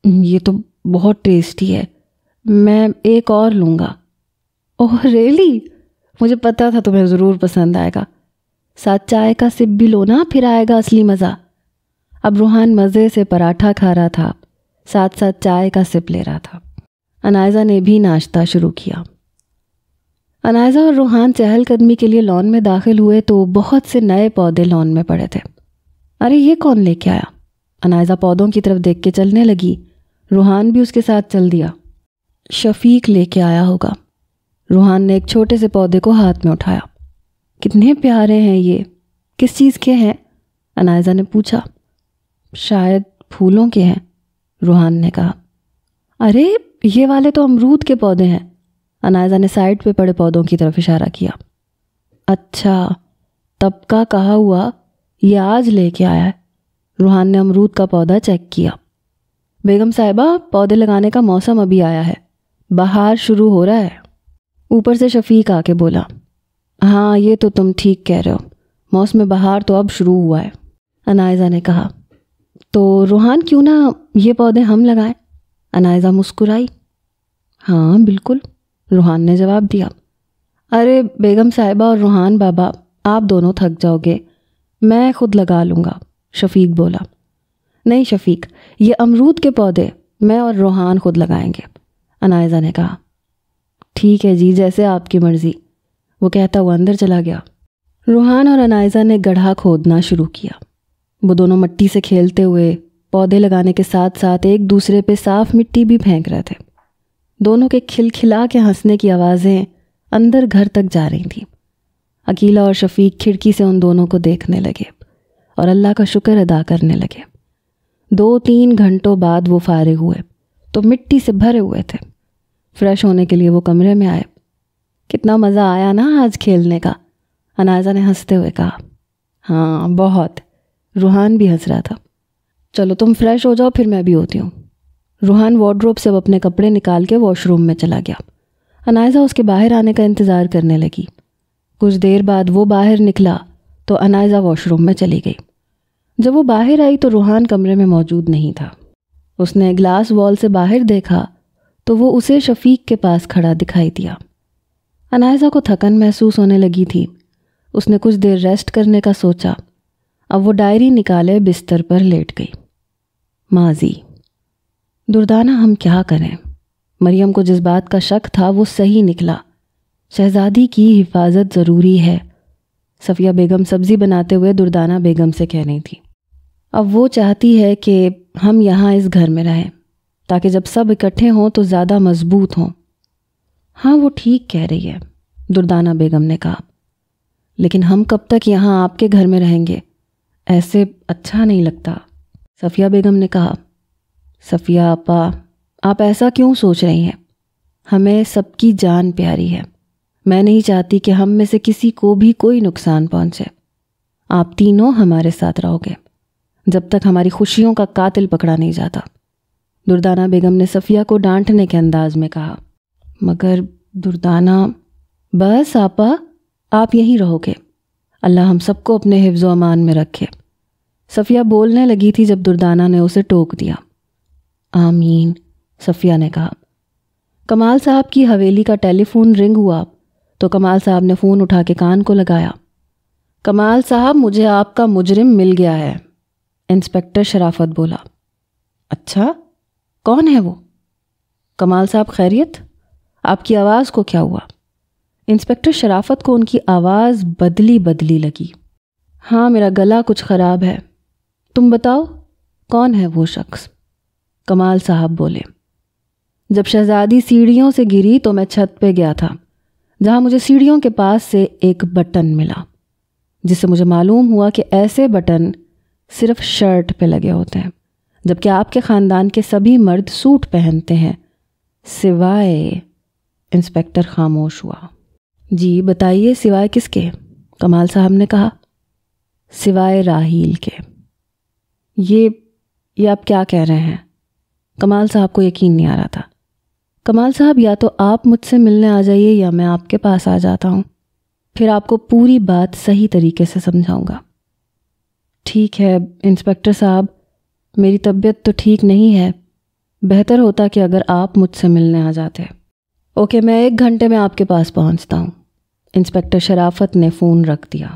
یہ تو بہت ٹیسٹی ہے، میں ایک اور لوں گا۔ اوہ ریئلی؟ مجھے پتا تھا تمہیں ضرور پسند آئے گا۔ ساتھ چائے کا سپ بھی لو نا، پھر آئے گا اصلی مزہ۔ اب روحان مزے سے پراٹھا کھا رہا تھا، ساتھ ساتھ چائے کا سپ لے رہا تھا۔ انائزہ نے بھی ناشتہ شروع کیا۔ انائزہ اور روحان چہل قدمی کے لیے لان میں داخل ہوئے تو بہت سے نئے پودے لان میں پڑے تھے۔ ارے یہ کون لے کے آیا؟ انائزہ پودوں کی طرف دیکھ کے چلنے لگی۔ روحان بھی اس کے ساتھ چل دیا۔ شفیق لے کے آیا ہوگا۔ روحان نے ایک چھوٹے سے پودے کو ہاتھ میں اٹھایا۔ کتنے پیارے ہیں یہ، کس چیز کے ہیں؟ انائزہ نے پوچھا۔ شاید پھولوں کے ہیں، روحان نے کہا۔ ارے یہ والے تو امرود کے پودے ہیں۔ انائزہ نے سائڈ پہ پڑے پودوں کی طرف اشارہ کیا۔ اچھا، تب کا کہا ہوا یہ آج لے کے آیا ہے۔ روحان نے امرود کا پودا چیک کیا۔ بیگم صاحبہ، پودے لگانے کا موسم ابھی آیا ہے، بہار شروع ہو رہا ہے۔ اوپر سے شفیق آ کے بولا۔ ہاں یہ تو تم ٹھیک کہہ رہے ہو، موسم بہار تو اب شروع ہوا ہے، انائزہ نے کہا۔ تو روحان کیوں نہ یہ پودے ہم لگائیں؟ انائزہ مسکرائی۔ ہاں بالکل، روحان نے جواب دیا۔ ارے بیگم صاحبہ اور روحان بابا، آپ دونوں تھک جاؤ گے، میں خود لگا لوں گا، شفیق بولا۔ نہیں شفیق، یہ امرود کے پودے میں اور روحان خود لگائیں گے، انائزہ نے کہا۔ ٹھیک ہے جی، جیسے آپ کی مرضی، وہ کہتا ہوا اندر چلا گیا۔ روحان اور انائزہ نے گڑھا کھودنا شروع کیا۔ وہ دونوں مٹی سے کھیلتے ہوئے پودے لگانے کے ساتھ ساتھ ایک دوسرے پہ صاف مٹی بھی پھینک رہے تھے۔ دونوں کے کھلکھلا کے ہنسنے کی آوازیں اندر گھر تک جا رہی تھیں۔ عقیلہ اور شفیق کھڑکی سے ان دونوں کو دیکھنے لگے اور اللہ کا شکر ادا کرنے لگے۔ 2-3 گھنٹوں بعد وہ فارغ ہوئے تو مٹی سے بھرے ہوئے تھے۔ فریش ہونے کے لیے وہ کمرے میں آئے۔ کتنا مزہ آیا نا آج کھیلنے کا، انائزہ نے ہنستے ہوئے کہا۔ ہاں بہت، روحان بھی ہنس رہا تھا۔ چلو تم فریش ہو جاؤ، پھر میں بھی ہوتی ہوں۔ روحان وارڈروب سے اپنے کپڑے نکال کے واش روم میں چلا گیا۔ انائزہ اس کے باہر آنے کا انتظار کرنے لگی۔ کچھ دیر بعد وہ باہر نکلا تو انائزہ واش روم میں چلی گئی۔ جب وہ باہر آئی تو روحان کمرے میں موجود نہیں تھا۔ اس نے گلاس وال سے باہر دیکھا تو وہ اسے شفیق کے پاس کھڑا دکھائی دیا۔ انائزہ کو تھکن محسوس ہونے لگی تھی۔ اس نے کچھ دیر ریسٹ کرنے کا سوچا۔ اب وہ ڈائری نکالے بستر پر لیٹ گئی۔ ماضی۔ دردانہ ہم کیا کریں؟ مریم کو جس بات کا شک تھا وہ صحیح نکلا۔ شہزادی کی حفاظت ضروری ہے، صفیہ بیگم سبزی بناتے ہوئے دردانہ بیگم سے کہہ رہی تھی۔ اب وہ چاہتی ہے کہ ہم یہاں اس گھر میں رہیں تاکہ جب سب اکٹھے ہوں تو زیادہ مضبوط ہوں۔ ہاں وہ ٹھیک کہہ رہی ہے، دردانہ بیگم نے کہا، لیکن ہم کب تک یہاں آپ کے گھر میں رہیں گے؟ ایسے اچھا نہیں لگتا، صفیہ بیگم نے کہا۔ صفیہ آپا، آپ ایسا کیوں سوچ رہی ہیں؟ ہمیں سب کی جان پیاری ہے، میں نہیں چاہتی کہ ہم میں سے کسی کو بھی کوئی نقصان پہنچے۔ آپ تینوں ہمارے ساتھ رہو گے جب تک ہماری خوشیوں کا قاتل پکڑا نہیں جاتا، دردانہ بیگم نے صفیہ کو ڈانٹنے کے انداز میں کہا۔ مگر دردانہ، بس آپا، آپ یہیں رہو گے، اللہ ہم سب کو اپنے حفظ و امان میں رکھے۔ صفیہ بولنے لگی تھی جب دردانہ نے اسے ٹوک دیا۔ آمین، صفیہ نے کہا۔ کمال صاحب کی حویلی کا ٹیلی فون رنگ ہوا تو کمال صاحب نے فون اٹھا کے کان کو لگایا۔ کمال صاحب، مجھے آپ کا مجرم مل گیا ہے، انسپکٹر شرافت بولا۔ اچھا، کون ہے وہ؟ کمال صاحب خیریت؟ آپ کی آواز کو کیا ہوا؟ انسپکٹر شرافت کو ان کی آواز بدلی لگی۔ ہاں میرا گلا کچھ خراب ہے، تم بتاؤ کون ہے وہ شخص؟ کمال صاحب بولے، جب شہزادی سیڑھیوں سے گری تو میں چھت پہ گیا تھا، جہاں مجھے سیڑھیوں کے پاس سے ایک بٹن ملا، جس سے مجھے معلوم ہوا کہ ایسے بٹن صرف شرٹ پہ لگے ہوتے ہیں، جبکہ آپ کے خاندان کے سبھی مرد سوٹ پہنتے ہیں سوائے… انسپکٹر خاموش ہوا۔ جی بتائیے، سوائے کس کے؟ کمال صاحب نے کہا۔ سوائے راحیل کے۔ یہ آپ کیا کہہ رہے ہیں؟ کمال صاحب کو یقین نہیں آ رہا تھا۔ کمال صاحب، یا تو آپ مجھ سے ملنے آ جائیے یا میں آپ کے پاس آ جاتا ہوں، پھر آپ کو پوری بات صحیح طریقے سے سمجھاؤں گا۔ ٹھیک ہے انسپکٹر صاحب، میری طبیعت تو ٹھیک نہیں ہے، بہتر ہوتا کہ اگر آپ مجھ سے ملنے آ جاتے۔ اوکے، میں 1 گھنٹے میں آپ کے پاس پہنچتا ہوں۔ انسپکٹر شرافت نے فون رکھ دیا۔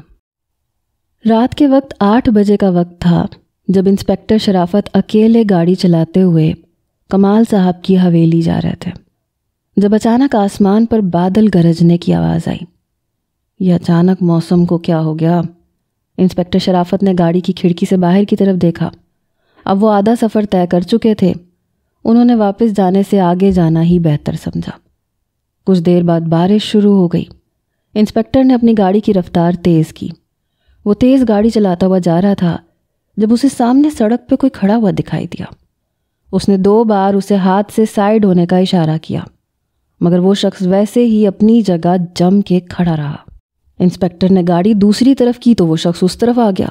رات کے وقت 8 بجے کا وقت تھا جب انسپکٹر شرافت اکیلے گاڑی چلاتے ہوئے کمال صاحب کی حویلی جا رہے تھے، جب اچانک آسمان پر بادل گرجنے کی آواز آئی۔ یہ اچانک موسم کو کیا ہو گیا؟ انسپکٹر شرافت نے گاڑی کی کھڑکی سے باہر کی طرف دیکھا۔ اب وہ آدھا سفر طے کر چکے تھے، انہوں نے واپس جانے سے آگے جانا ہی بہتر سمجھا۔ کچھ دیر بعد بارش شروع ہو گئی۔ انسپکٹر نے اپنی گاڑی کی رفتار تیز کی۔ وہ تیز گاڑی چلاتا ہوا جا رہا تھا جب اسے سامنے سڑک پہ کوئی کھڑا ہوا دکھائی دیا۔ اس نے 2 بار اسے ہاتھ سے سائیڈ ہونے کا اشارہ کیا، مگر وہ شخص ویسے ہی اپنی جگہ جم کے کھڑا رہا۔ انسپکٹر نے گاڑی دوسری طرف کی تو وہ شخص اس طرف آ گیا۔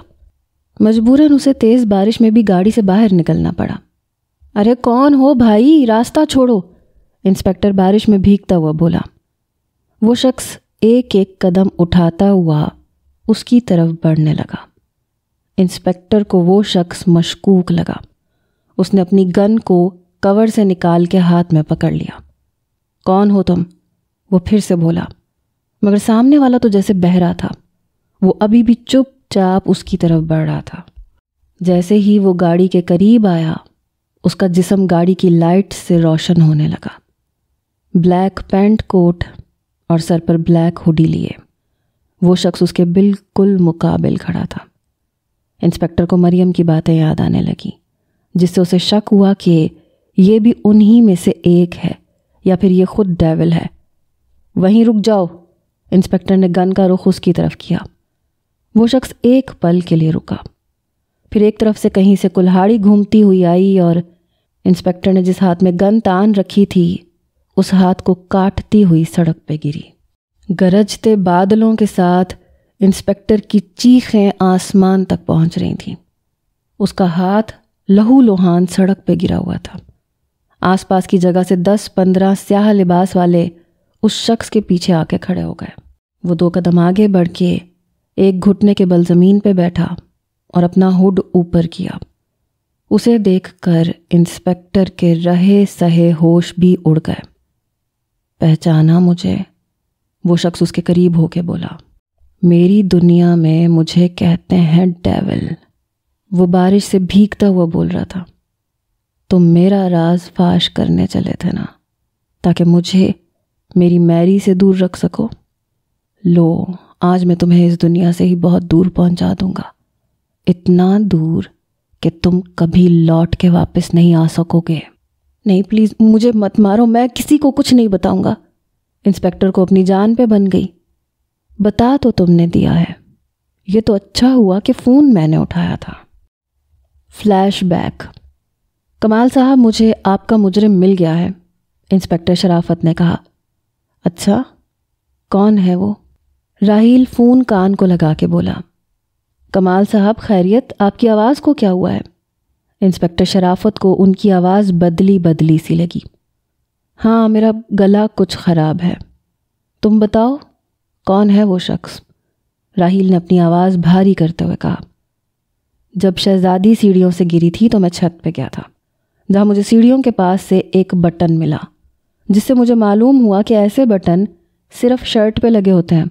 مجبوراً اسے تیز بارش میں بھی گاڑی سے باہر نکلنا پڑا۔ ارے کون ہو بھائی، راستہ چھوڑو، انسپکٹر بارش میں بھیگتا ہوا بولا۔ وہ شخص ایک ایک قدم اٹھاتا ہوا اس کی طرف بڑھنے لگا۔ انسپکٹر کو وہ شخص مشکوک لگا۔ اس نے اپنی گن کو کور سے نکال کے ہاتھ میں پکڑ لیا۔ کون ہو تم؟ وہ پھر سے بولا، مگر سامنے والا تو جیسے بہرا تھا۔ وہ ابھی بھی چپ چاپ اس کی طرف بڑھ رہا تھا۔ جیسے ہی وہ گاڑی کے قریب آیا، اس کا جسم گاڑی کی لائٹ سے روشن ہونے لگا۔ بلیک پینٹ کوٹ اور سر پر بلیک ہوڈی لیے وہ شخص اس کے بالکل مقابل کھڑا تھا۔ انسپکٹر کو مریم کی باتیں یاد آنے لگیں، جس سے اسے شک ہوا کہ یہ بھی انہی میں سے ایک ہے یا پھر یہ خود ڈیول ہے۔ وہیں رک جاؤ، انسپکٹر نے گن کا رخ اس کی طرف کیا۔ وہ شخص ایک پل کے لیے رکا، پھر ایک طرف سے کہیں سے کلہاڑی گھومتی ہوئی آئی اور انسپکٹر نے جس ہاتھ میں گن تان رکھی تھی اس ہاتھ کو کاٹتی ہوئی سڑک پہ گری۔ گرجتے بادلوں کے ساتھ انسپکٹر کی چیخیں آسمان تک پہنچ رہی تھیں۔ اس کا ہاتھ لہو لوہان سڑک پہ گرا ہوا تھا۔ آس پاس کی جگہ سے 10-15 سیاہ لباس والے اس شخص کے پیچھے آ کے کھڑے ہو گئے۔ وہ 2 قدم آگے بڑھ کے ایک گھٹنے کے بل زمین پہ بیٹھا اور اپنا ہوڈ اوپر کیا۔ اسے دیکھ کر انسپکٹر کے رہے سہے ہوش بھی اڑ گئے۔ پہچانا مجھے؟ وہ شخص اس کے قریب ہو کے بولا۔ میری دنیا میں مجھے کہتے ہیں ڈیول۔ وہ بارش سے بھیگتا ہوا بول رہا تھا۔ تم میرا راز فاش کرنے چلے تھے نا، تاکہ مجھے میری میری سے دور رکھ سکو۔ لو، آج میں تمہیں اس دنیا سے ہی بہت دور پہنچا دوں گا، اتنا دور کہ تم کبھی لوٹ کے واپس نہیں آ سکو گے۔ نہیں پلیز مجھے مت مارو، میں کسی کو کچھ نہیں بتاؤں گا۔ انسپکٹر کو اپنی جان پہ بن گئی۔ بتا تو تم نے دیا ہے، یہ تو اچھا ہوا کہ فون میں نے اٹھایا تھا۔ Flash back. کمال صاحب، مجھے آپ کا مجرم مل گیا ہے، انسپکٹر شرافت نے کہا۔ اچھا، کون ہے وہ؟ راحیل فون کان کو لگا کے بولا۔ کمال صاحب خیریت، آپ کی آواز کو کیا ہوا ہے؟ انسپکٹر شرافت کو ان کی آواز بدلی سی لگی۔ ہاں، میرا گلا کچھ خراب ہے۔ تم بتاؤ کون ہے وہ شخص؟ راحیل نے اپنی آواز بھاری کرتے ہوئے کہا۔ جب شہزادی سیڑھیوں سے گری تھی تو میں چھت پہ گیا تھا، جہاں مجھے سیڑھیوں کے پاس سے ایک بٹن ملا، جس سے مجھے معلوم ہوا کہ ایسے بٹن صرف شرٹ پہ لگے ہوتے ہیں،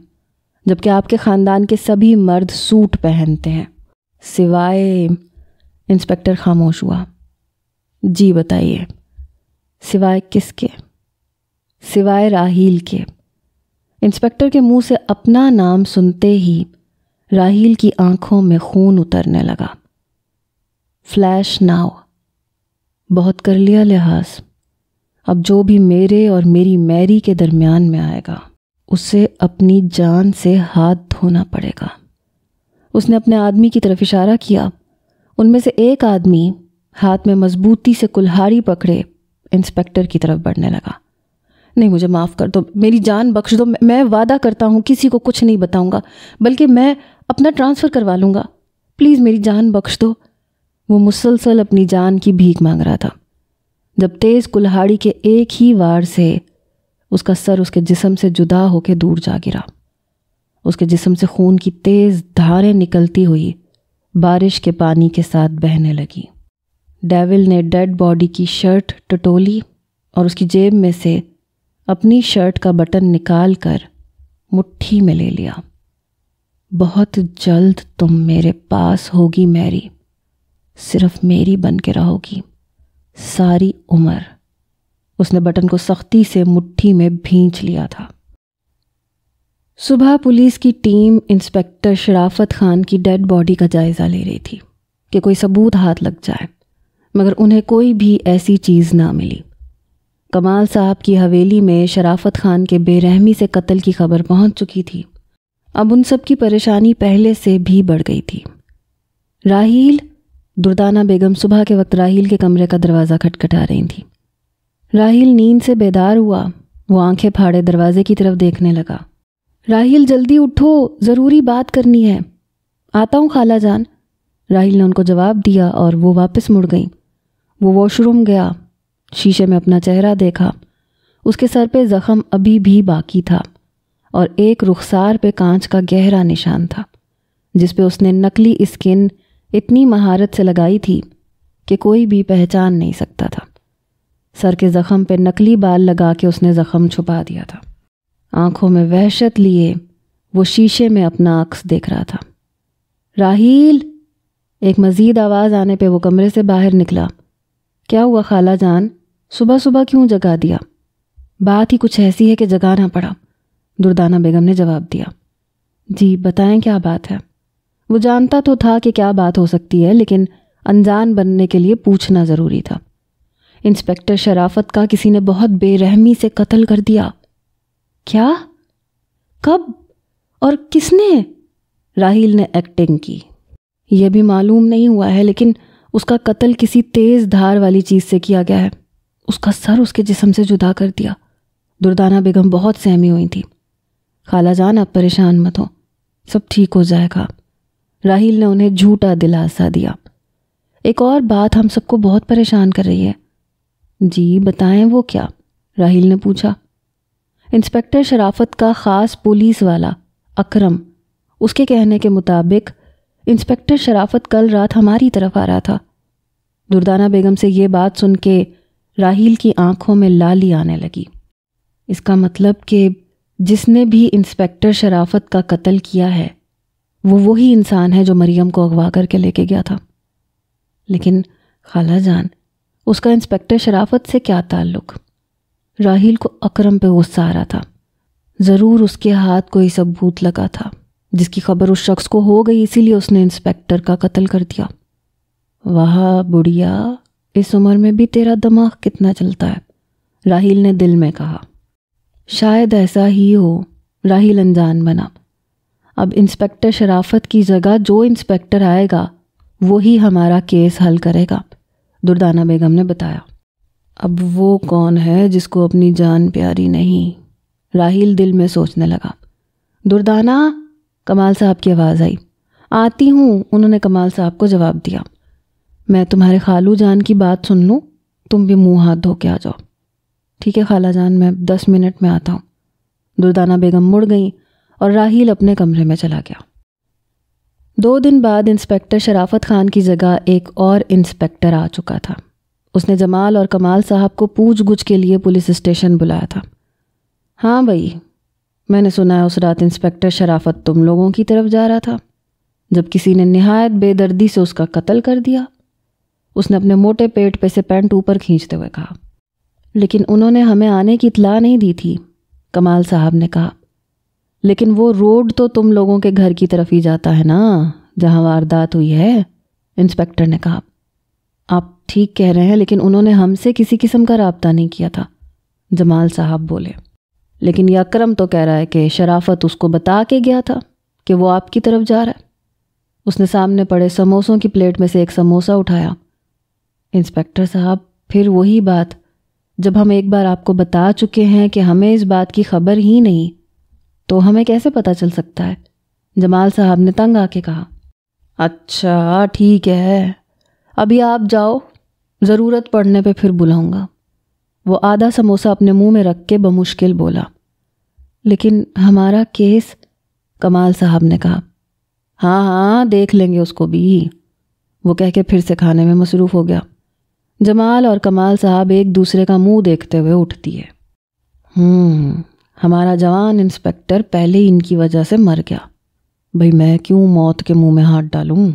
جبکہ آپ کے خاندان کے سبھی مرد سوٹ پہنتے ہیں سوائے… انسپکٹر خاموش ہوا۔ جی بتائیے، سوائے کس کے؟ سوائے راحیل کے۔ انسپکٹر کے منہ سے اپنا نام سنتے ہی راحیل کی آنکھوں میں خون اترنے لگا۔ Flash now. بہت کر لیا لحاظ. اب جو بھی میرے اور میری میری کے درمیان میں آئے گا اسے اپنی جان سے ہاتھ دھونا پڑے گا. اس نے اپنے آدمی کی طرف اشارہ کیا. ان میں سے ایک آدمی ہاتھ میں مضبوطی سے کلہاڑی پکڑے انسپکٹر کی طرف بڑھنے لگا. نہیں، مجھے معاف کر دو، میری جان بخش دو، میں وعدہ کرتا ہوں کسی کو کچھ نہیں بتاؤں گا، بلکہ میں اپنا ٹرانسفر کروا لوں گا، پلیز میری جان بخش دو. وہ مسلسل اپنی جان کی بھیک مانگ رہا تھا جب تیز کلہاڑی کے ایک ہی وار سے اس کا سر اس کے جسم سے جدا ہو کے دور جا گرا. اس کے جسم سے خون کی تیز دھاریں نکلتی ہوئی بارش کے پانی کے ساتھ بہنے لگی. ڈیول نے ڈیڈ باڈی کی شرٹ ٹٹولی اور اس کی جیب میں سے اپنی شرٹ کا بٹن نکال کر مٹھی میں لے لیا. بہت جلد تم میرے پاس ہوگی میری، صرف میری بن کے رہو گی ساری عمر. اس نے بٹن کو سختی سے مٹھی میں بھینچ لیا تھا. صبح پولیس کی ٹیم انسپکٹر شرافت خان کی ڈیڈ باڈی کا جائزہ لے رہی تھی کہ کوئی ثبوت ہاتھ لگ جائے، مگر انہیں کوئی بھی ایسی چیز نہ ملی. کمال صاحب کی حویلی میں شرافت خان کے بے رحمی سے قتل کی خبر پہنچ چکی تھی. اب ان سب کی پریشانی پہلے سے بھی بڑھ گئی تھی. راحیل، دردانہ بیگم صبح کے وقت راحیل کے کمرے کا دروازہ کھٹکھٹا رہی تھی. راحیل نیند سے بیدار ہوا. وہ آنکھیں پھاڑے دروازے کی طرف دیکھنے لگا. راحیل جلدی اٹھو، ضروری بات کرنی ہے. آتا ہوں خالہ جان. راحیل نے ان کو جواب دیا اور وہ واپس مڑ گئیں. وہ واش روم گیا، شیشے میں اپنا چہرہ دیکھا. اس کے سر پہ زخم ابھی بھی باقی تھا اور ایک رخسار پہ کانچ کا گہرا نشان تھا جس پہ اس نے نقلی اسکن اتنی مہارت سے لگائی تھی کہ کوئی بھی پہچان نہیں سکتا تھا. سر کے زخم پہ نقلی بال لگا کے اس نے زخم چھپا دیا تھا. آنکھوں میں وحشت لیے وہ شیشے میں اپنا عکس دیکھ رہا تھا. راحیل! ایک مزید آواز آنے پہ وہ کمرے سے باہر نکلا. کیا ہوا خالہ جان؟ صبح صبح کیوں جگا دیا؟ بات ہی کچھ ایسی ہے کہ جگانا پڑا، دردانہ بیگم نے جواب دیا. جی بتائیں کیا بات ہے؟ وہ جانتا تو تھا کہ کیا بات ہو سکتی ہے، لیکن انجان بننے کے لیے پوچھنا ضروری تھا. انسپکٹر شرافت کا کسی نے بہت بے رحمی سے قتل کر دیا. کیا؟ کب اور کس نے؟ راحیل نے ایکٹنگ کی. یہ بھی معلوم نہیں ہوا ہے، لیکن اس کا قتل کسی تیز دھار والی چیز سے کیا گیا ہے. اس کا سر اس کے جسم سے جدا کر دیا. دردانہ بیگم بہت سہمی ہوئی تھی. خالہ جان آپ پریشان مت ہو، سب ٹھیک ہو جائے گا. راحیل نے انہیں جھوٹا دلاسا دیا. ایک اور بات ہم سب کو بہت پریشان کر رہی ہے. جی بتائیں وہ کیا؟ راحیل نے پوچھا. انسپکٹر شرافت کا خاص پولیس والا اکرم، اس کے کہنے کے مطابق انسپکٹر شرافت کل رات ہماری طرف آ رہا تھا. دردانہ بیگم سے یہ بات سن کے راحیل کی آنکھوں میں لالی آنے لگی. اس کا مطلب کہ جس نے بھی انسپکٹر شرافت کا قتل کیا ہے وہ وہی انسان ہے جو مریم کو اغوا کر کے لے کے گیا تھا. لیکن خالہ جان اس کا انسپکٹر شرافت سے کیا تعلق؟ راحیل کو اکرم پہ غصہ آ رہا تھا. ضرور اس کے ہاتھ کوئی ثبوت لگا تھا جس کی خبر اس شخص کو ہو گئی، اسی لیے اس نے انسپکٹر کا قتل کر دیا. واہ بڑھیا، اس عمر میں بھی تیرا دماغ کتنا چلتا ہے، راحیل نے دل میں کہا. شاید ایسا ہی ہو. راحیل انجان بنا. اب انسپکٹر شرافت کی جگہ جو انسپکٹر آئے گا وہی ہمارا کیس حل کرے گا، دردانہ بیگم نے بتایا. اب وہ کون ہے جس کو اپنی جان پیاری نہیں؟ راحیل دل میں سوچنے لگا. دردانہ، کمال صاحب کی آواز آئی. آتی ہوں، انہوں نے کمال صاحب کو جواب دیا. میں تمہارے خالو جان کی بات سن لوں، تم بھی منہ ہاتھ دھو کے آ جاؤ. ٹھیک ہے خالہ جان، میں 10 منٹ میں آتا ہوں. دردانہ بیگم مڑ گئیں اور راحیل اپنے کمرے میں چلا گیا. 2 دن بعد انسپکٹر شرافت خان کی جگہ ایک اور انسپکٹر آ چکا تھا. اس نے جمال اور کمال صاحب کو پوچھ گچھ کے لیے پولیس اسٹیشن بلایا تھا. ہاں بھائی، میں نے سنا ہے اس رات انسپکٹر شرافت تم لوگوں کی طرف جا رہا تھا جب کسی نے نہایت بے دردی سے اس کا قتل کر دیا. اس نے اپنے موٹے پیٹ پہ سے پینٹ اوپر کھینچتے ہوئے کہا. لیکن انہوں نے ہمیں آنے کی اطلاع نہیں دی تھی، کمال صاحب نے کہا. لیکن وہ روڈ تو تم لوگوں کے گھر کی طرف ہی جاتا ہے نا جہاں واردات ہوئی ہے، انسپکٹر نے کہا. آپ ٹھیک کہہ رہے ہیں، لیکن انہوں نے ہم سے کسی قسم کا رابطہ نہیں کیا تھا، جمال صاحب بولے۔ لیکن یہ اکرم تو کہہ رہا ہے کہ شرافت اس کو بتا کے گیا تھا کہ وہ آپ کی طرف جا رہا ہے۔ اس نے سامنے پڑے سموسوں کی پلیٹ میں سے ایک سموسا اٹھایا۔ انسپکٹر صاحب، پھر وہی بات، جب ہم ایک بار آپ کو بتا چکے ہیں کہ ہمیں اس بات کی خبر ہی نہیں تو ہمیں کیسے پتہ چل سکتا ہے؟ جمال صاحب نے تنگ آ کے کہا۔ اچھا ٹھیک ہے، ابھی آپ جاؤ، ضرورت پڑنے پہ پھر بلاؤں گا۔ وہ آدھا سموسا اپنے منہ میں رکھ کے بمشکل بولا۔ لیکن ہمارا کیس، کمال صاحب نے کہا۔ ہاں ہاں دیکھ لیں گے اس کو بھی، وہ کہہ کے پھر سے کھانے میں مصروف ہو گیا۔ جمال اور کمال صاحب ایک دوسرے کا منہ دیکھتے ہوئے اٹھتی ہے۔ ہمارا جوان انسپکٹر پہلے ہی ان کی وجہ سے مر گیا، بھئی میں کیوں موت کے منہ میں ہاتھ ڈالوں؟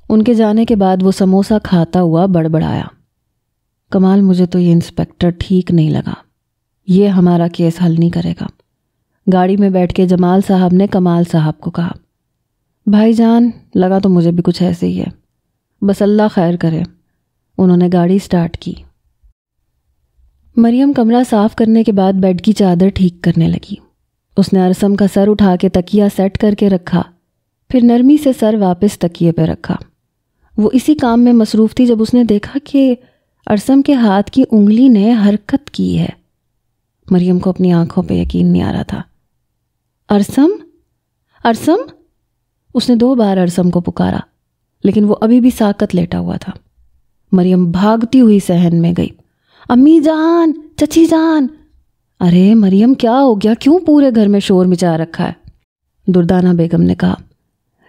ان کے جانے کے بعد وہ سموسا کھاتا ہوا بڑبڑایا۔ کمال، مجھے تو یہ انسپکٹر ٹھیک نہیں لگا، یہ ہمارا کیس حل نہیں کرے گا۔ گاڑی میں بیٹھ کے جمال صاحب نے کمال صاحب کو کہا۔ بھائی جان، لگا تو مجھے بھی کچھ ایسے ہی ہے، بس اللہ خیر کرے۔ انہوں نے گاڑی سٹارٹ کی۔ مریم کمرہ صاف کرنے کے بعد بیڈ کی چادر ٹھیک کرنے لگی۔ اس نے ارسم کا سر اٹھا کے تکیہ سیٹ کر کے رکھا، پھر نرمی سے سر واپس تکیے پہ رکھا۔ وہ اسی کام میں مصروف تھی جب اس نے دیکھا کہ ارسم کے ہاتھ کی انگلی نے حرکت کی ہے۔ مریم کو اپنی آنکھوں پہ یقین نہیں آ رہا تھا۔ ارسم، ارسم! اس نے 2 بار ارسم کو پکارا، لیکن وہ ابھی بھی ساکت لیٹا ہوا تھا۔ مریم بھاگتی ہوئی صحن میں گئی۔ امی جان، چچی جان! ارے مریم، کیا ہو گیا؟ کیوں پورے گھر میں شور مچا رکھا ہے؟ دردانہ بیگم نے کہا۔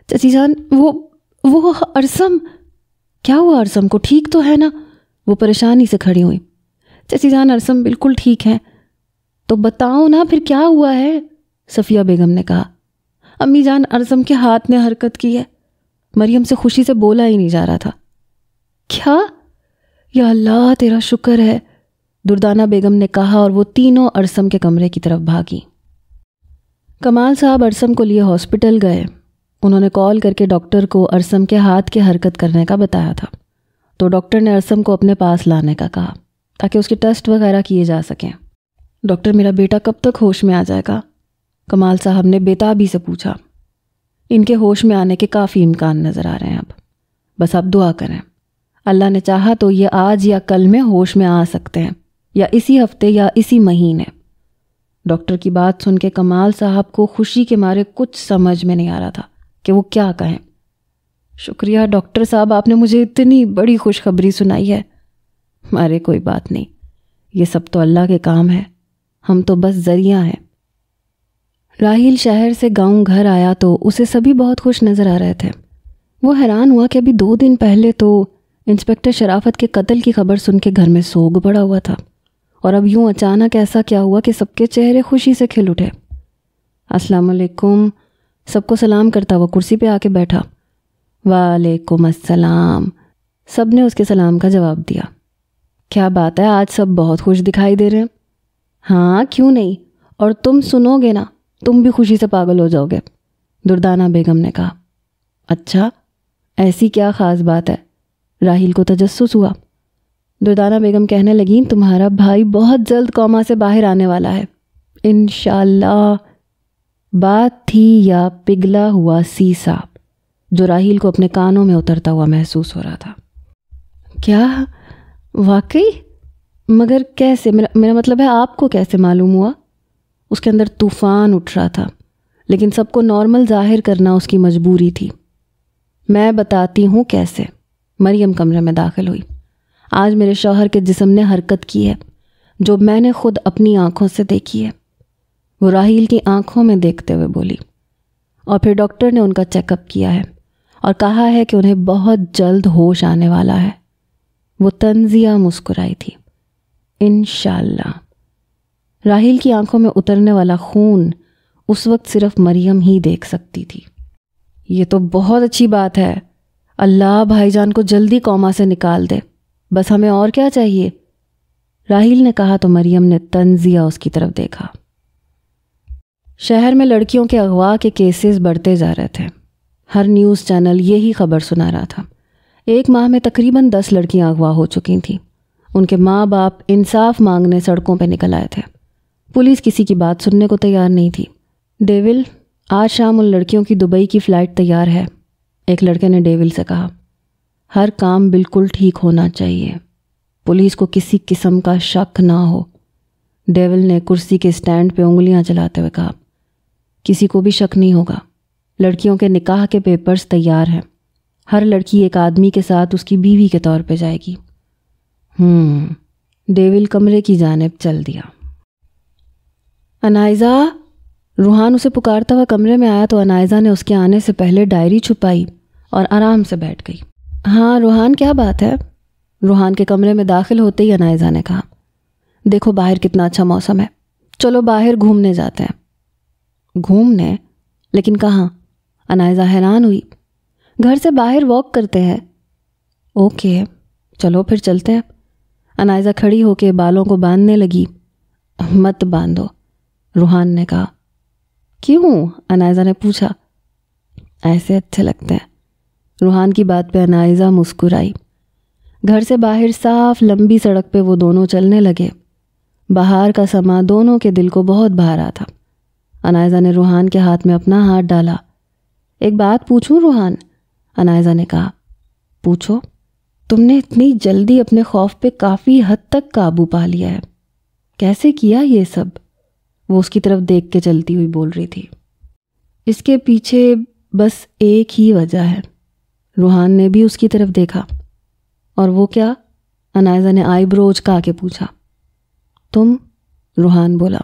چچی جان، وہ ارسم! کیا ہوا ارسم کو؟ ٹھیک تو ہے نا؟ وہ پریشانی سے کھڑی ہوئی۔ چچی جان، ارسم بالکل ٹھیک ہے۔ تو بتاؤ نا پھر کیا ہوا ہے؟ صفیہ بیگم نے کہا۔ امی جان، ارسم کے ہاتھ نے حرکت کی ہے۔ مریم سے خوشی سے بولا ہی نہیں جا رہا تھا۔ کیا؟ یا اللہ تیرا شکر ہے، دردانہ بیگم نے کہا، اور وہ تینوں ارسم کے کمرے کی طرف بھاگی۔ کمال صاحب ارسم کو لیے ہاسپٹل گئے۔ انہوں نے کال کر کے ڈاکٹر کو ارسم کے ہاتھ کے حرکت کرنے کا بتایا تھا، تو ڈاکٹر نے ارسم کو اپنے پاس لانے کا کہا تاکہ اس کے ٹیسٹ وغیرہ کیے جا سکیں۔ ڈاکٹر، میرا بیٹا کب تک ہوش میں آ جائے گا؟ کمال صاحب نے بےتابی سے پوچھا۔ ان کے ہوش میں آنے کے کافی امکان نظر آ رہے ہیں، اب بس آپ دعا کریں، اللہ نے چاہا تو یہ آج یا کل میں ہوش میں آ سکتے ہیں، یا اسی ہفتے یا اسی مہینے۔ ڈاکٹر کی بات سن کے کمال صاحب کو خوشی کے مارے کچھ سمجھ میں نہیں آ رہا تھا کہ وہ کیا کہیں۔ شکریہ ڈاکٹر صاحب، آپ نے مجھے اتنی بڑی خوشخبری سنائی ہے۔ ارے کوئی بات نہیں، یہ سب تو اللہ کے کام ہے، ہم تو بس ذریعہ ہیں۔ راحیل شہر سے گاؤں گھر آیا تو اسے سبھی بہت خوش نظر آ رہے تھے۔ وہ حیران ہوا کہ ابھی 2 دن پہلے تو انسپکٹر شرافت کے قتل کی خبر سن کے گھر میں سوگ پڑا ہوا تھا، اور اب یوں اچانک ایسا کیا ہوا کہ سب کے چہرے خوشی سے کھل اٹھے۔ السلام علیکم، سب کو سلام کرتا وہ کرسی پہ آ کے بیٹھا۔ وعلیکم السلام، سب نے اس کے سلام کا جواب دیا۔ کیا بات ہے، آج سب بہت خوش دکھائی دے رہے ہیں۔ ہاں کیوں نہیں، اور تم سنو گے نا، تم بھی خوشی سے پاگل ہو جاؤ گے، دردانہ بیگم نے کہا۔ اچھا، ایسی کیا خاص بات ہے؟ راحیل کو تجسس ہوا۔ دردانہ بیگم کہنے لگیں، تمہارا بھائی بہت جلد کوما سے باہر آنے والا ہے، انشاءاللہ۔ بات تھی یا پگھلا ہوا سی سانپ جو راحیل کو اپنے کانوں میں اترتا ہوا محسوس ہو رہا تھا۔ کیا واقعی؟ مگر کیسے؟ میرا مطلب ہے آپ کو کیسے معلوم ہوا؟ اس کے اندر طوفان اٹھ رہا تھا، لیکن سب کو نارمل ظاہر کرنا اس کی مجبوری تھی۔ میں بتاتی ہوں کیسے۔ مریم کمرے میں داخل ہوئی۔ آج میرے شوہر کے جسم نے حرکت کی ہے، جو میں نے خود اپنی آنکھوں سے دیکھی ہے، وہ راحیل کی آنکھوں میں دیکھتے ہوئے بولی۔ اور پھر ڈاکٹر نے ان کا چیک اپ کیا ہے اور کہا ہے کہ انہیں بہت جلد ہوش آنے والا ہے۔ وہ طنزیہ مسکرائی تھی۔ انشاءاللہ۔ راحیل کی آنکھوں میں اترنے والا خون اس وقت صرف مریم ہی دیکھ سکتی تھی۔ یہ تو بہت اچھی بات ہے، اللہ بھائی جان کو جلدی کوما سے نکال دے، بس ہمیں اور کیا چاہیے؟ راحیل نے کہا تو مریم نے طنزیہ اس کی طرف دیکھا۔ شہر میں لڑکیوں کے اغوا کے کیسز بڑھتے جا رہے تھے۔ ہر نیوز چینل یہی خبر سنا رہا تھا۔ 1 ماہ میں تقریباً 10 لڑکیاں اغوا ہو چکی تھیں۔ ان کے ماں باپ انصاف مانگنے سڑکوں پہ نکل آئے تھے۔ پولیس کسی کی بات سننے کو تیار نہیں تھی۔ ڈیول، آج شام ان لڑکیوں کی دبئی کی فلائٹ تیار ہے، ایک لڑکے نے ڈیول سے کہا۔ ہر کام بالکل ٹھیک ہونا چاہیے، پولیس کو کسی قسم کا شک نہ ہو۔ ڈیول نے کرسی کے اسٹینڈ پہ انگلیاں چلاتے ہوئے کہا۔ کسی کو بھی شک نہیں ہوگا، لڑکیوں کے نکاح کے پیپرز تیار ہیں، ہر لڑکی ایک آدمی کے ساتھ اس کی بیوی کے طور پہ جائے گی۔ ڈیول کمرے کی جانب چل دیا۔ انائزہ، روحان اسے پکارتا ہوا کمرے میں آیا تو انائزہ نے اس کے آنے سے پہلے ڈائری چھپائی اور آرام سے بیٹھ گئی۔ ہاں روحان، کیا بات ہے؟ روحان کے کمرے میں داخل ہوتے ہی انائزہ نے کہا۔ دیکھو باہر کتنا اچھا موسم ہے، چلو باہر گھومنے جاتے ہیں۔ گھومنے؟ لیکن کہاں؟ انائزہ حیران ہوئی۔ گھر سے باہر واک کرتے ہیں۔ اوکے، چلو پھر چلتے ہیں۔ انائزہ کھڑی ہو کے بالوں کو باندھنے لگی۔ مت باندھو، روحان نے کہا۔ کیوں؟ انائزہ نے پوچھا۔ ایسے اچھے لگتے ہیں۔ روحان کی بات پہ انائزہ مسکرائی۔ گھر سے باہر صاف لمبی سڑک پہ وہ دونوں چلنے لگے۔ بہار کا سما دونوں کے دل کو بہت بھا رہا تھا۔ انائزہ نے روحان کے ہاتھ میں اپنا ہاتھ ڈالا۔ ایک بات پوچھوں روحان؟ انائزہ نے کہا۔ پوچھو۔ تم نے اتنی جلدی اپنے خوف پہ کافی حد تک قابو پا لیا ہے، کیسے کیا یہ سب؟ وہ اس کی طرف دیکھ کے چلتی ہوئی بول رہی تھی۔ اس کے پیچھے بس ایک ہی وجہ ہے۔ روحان نے بھی اس کی طرف دیکھا۔ اور وہ کیا؟ انائزہ نے آئی برو اچکا کے پوچھا۔ تم؟ روحان بولا۔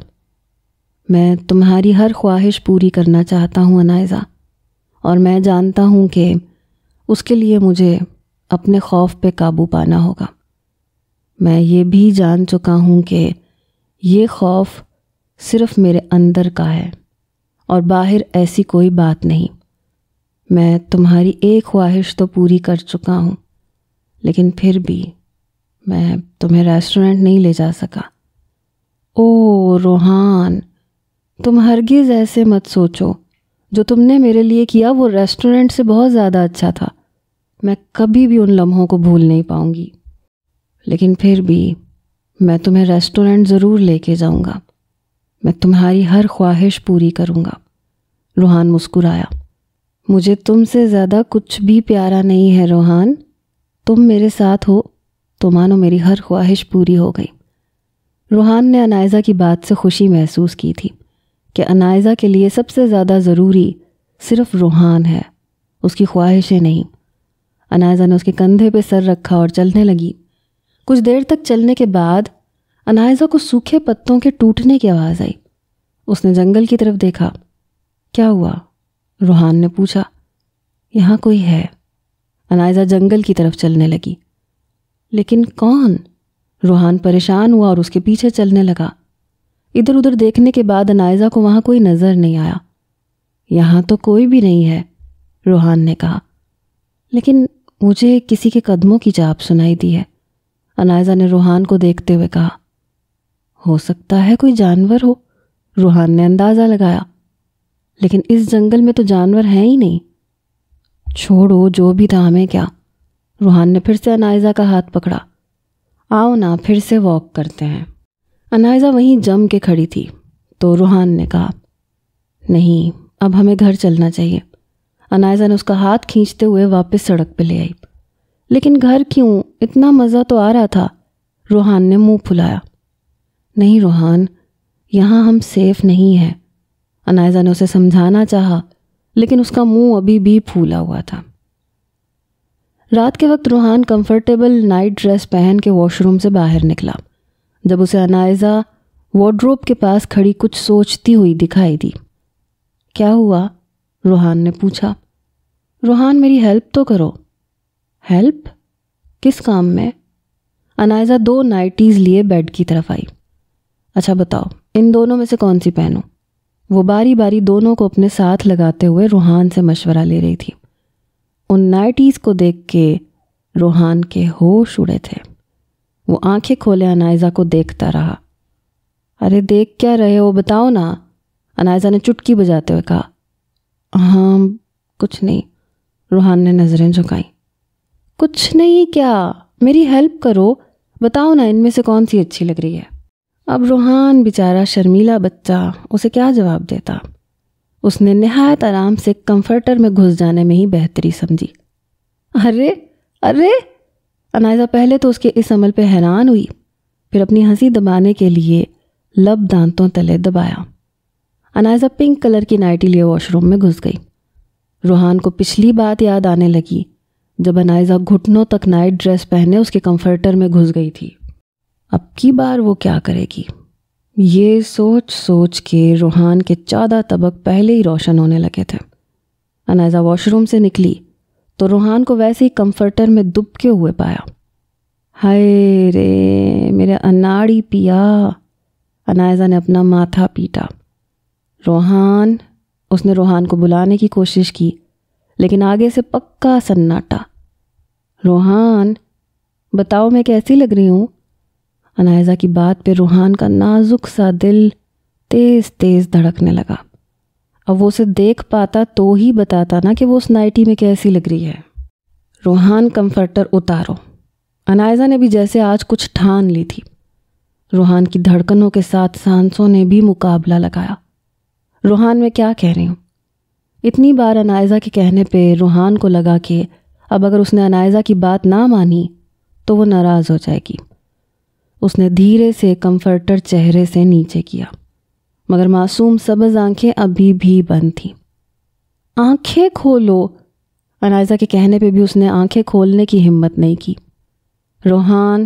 میں تمہاری ہر خواہش پوری کرنا چاہتا ہوں انائزہ، اور میں جانتا ہوں کہ اس کے لیے مجھے اپنے خوف پہ قابو پانا ہوگا۔ میں یہ بھی جان چکا ہوں کہ یہ خوف صرف میرے اندر کا ہے اور باہر ایسی کوئی بات نہیں۔ میں تمہاری ایک خواہش تو پوری کر چکا ہوں، لیکن پھر بھی میں تمہیں ریسٹورنٹ نہیں لے جا سکا۔ او روحان، تم ہرگز ایسے مت سوچو، جو تم نے میرے لیے کیا وہ ریسٹورنٹ سے بہت زیادہ اچھا تھا۔ میں کبھی بھی ان لمحوں کو بھول نہیں پاؤں گی، لیکن پھر بھی میں تمہیں ریسٹورنٹ ضرور لے کے جاؤں گا۔ میں تمہاری ہر خواہش پوری کروں گا۔ روحان مسکرایا۔ مجھے تم سے زیادہ کچھ بھی پیارا نہیں ہے روحان، تم میرے ساتھ ہو تو مانو میری ہر خواہش پوری ہو گئی۔ روحان نے انائزہ کی بات سے خوشی محسوس کی تھی کہ انائزہ کے لیے سب سے زیادہ ضروری صرف روحان ہے، اس کی خواہشیں نہیں۔ انائزہ نے اس کے کندھے پہ سر رکھا اور چلنے لگی۔ کچھ دیر تک چلنے کے بعد انائزہ کو سوکھے پتوں کے ٹوٹنے کی آواز آئی۔ اس نے جنگل کی طرف دیکھا۔ کیا ہوا؟ روحان نے پوچھا۔ یہاں کوئی ہے۔ انائزہ جنگل کی طرف چلنے لگی۔ لیکن کون؟ روحان پریشان ہوا اور اس کے پیچھے چلنے لگا۔ ادھر ادھر دیکھنے کے بعد انائزہ کو وہاں کوئی نظر نہیں آیا۔ یہاں تو کوئی بھی نہیں ہے، روحان نے کہا۔ لیکن مجھے کسی کے قدموں کی چاپ سنائی دی ہے، انائزہ نے روحان کو دیکھتے ہوئے کہا۔ ہو سکتا ہے کوئی جانور ہو، روحان نے اندازہ لگایا، لیکن اس جنگل میں تو جانور ہیں ہی نہیں۔ چھوڑو، جو بھی تھا ہمیں کیا؟ روحان نے پھر سے انائزہ کا ہاتھ پکڑا۔ آؤ نا پھر سے واک کرتے ہیں۔ انائزہ وہیں جم کے کھڑی تھی تو روحان نے کہا، نہیں، اب ہمیں گھر چلنا چاہیے۔ انائزہ نے اس کا ہاتھ کھینچتے ہوئے واپس سڑک پہ لے آئی۔ لیکن گھر کیوں؟ اتنا مزہ تو آ رہا تھا۔ روحان نے منہ پھلایا۔ نہیں روحان، یہاں ہم سیف نہیں ہیں۔ انائزہ نے اسے سمجھانا چاہا، لیکن اس کا منہ ابھی بھی پھولا ہوا تھا۔ رات کے وقت روحان کمفرٹیبل نائٹ ڈریس پہن کے واش روم سے باہر نکلا۔ جب اسے انائزہ وارڈروب کے پاس کھڑی کچھ سوچتی ہوئی دکھائی دی۔ کیا ہوا؟ روحان نے پوچھا۔ روحان، میری ہیلپ تو کرو۔ ہیلپ؟ کس کام میں؟ انائزہ 2 نائٹیز لیے بیڈ کی طرف آئی۔ اچھا بتاؤ، ان دونوں میں سے کون سی پہنوں؟ وہ باری باری دونوں کو اپنے ساتھ لگاتے ہوئے روحان سے مشورہ لے رہی تھی۔ ان نائٹیز کو دیکھ کے روحان کے ہوش اڑے تھے۔ وہ آنکھیں کھولے انائزہ کو دیکھتا رہا۔ ارے دیکھ کیا رہے ہو، بتاؤ نا، انائزہ نے چٹکی بجاتے ہوئے کہا۔ ہاں کچھ نہیں، روحان نے نظریں جھکائیں۔ کچھ نہیں، کیا میری ہیلپ کرو، بتاؤ نا ان میں سے کون سی اچھی لگ رہی ہے۔ اب روحان بیچارہ شرمیلا بچہ اسے کیا جواب دیتا۔ اس نے نہایت آرام سے کمفرٹر میں گھس جانے میں ہی بہتری سمجھی۔ ارے ارے، انائزہ پہلے تو اس کے اس عمل پہ حیران ہوئی، پھر اپنی ہنسی دبانے کے لیے لب دانتوں تلے دبایا۔ انائزہ پنک کلر کی نائٹی لیے واش روم میں گھس گئی۔ روحان کو پچھلی بات یاد آنے لگی جب انائزہ گھٹنوں تک نائٹ ڈریس پہنے اس کے کمفرٹر میں گھس گئی تھی۔ اب کی بار وہ کیا کرے گی؟ یہ سوچ سوچ کے روحان کے 14 طبق پہلے ہی روشن ہونے لگے تھے۔ انائزہ واش روم سے نکلی تو روحان کو ویسے ہی کمفرٹر میں دبکے ہوئے پایا۔ ہائے رے میرے اناڑی پیا، انائزہ نے اپنا ماتھا پیٹا۔ روحان، اس نے روحان کو بلانے کی کوشش کی لیکن آگے سے پکا سناٹا۔ روحان، بتاؤ میں کیسی لگ رہی ہوں؟ انائزہ کی بات پہ روحان کا نازک سا دل تیز تیز دھڑکنے لگا۔ اب وہ اسے دیکھ پاتا تو ہی بتاتا نا کہ وہ اس نائٹی میں کیسی لگ رہی ہے۔ روحان، کمفرٹر اتارو۔ انائزہ نے بھی جیسے آج کچھ ٹھان لی تھی۔ روحان کی دھڑکنوں کے ساتھ سانسوں نے بھی مقابلہ لگایا۔ روحان، میں کیا کہہ رہی ہوں؟ اتنی بار انائزہ کے کہنے پہ روحان کو لگا کہ اب اگر اس نے انائزہ کی بات نہ مانی تو وہ ناراض ہو جائے گی۔ اس نے دھیرے سے کمفرٹر چہرے سے نیچے کیا مگر معصوم سبز آنکھیں ابھی بھی بند تھیں۔ آنکھیں کھولو، انائزہ کے کہنے پہ بھی اس نے آنکھیں کھولنے کی ہمت نہیں کی۔ روحان،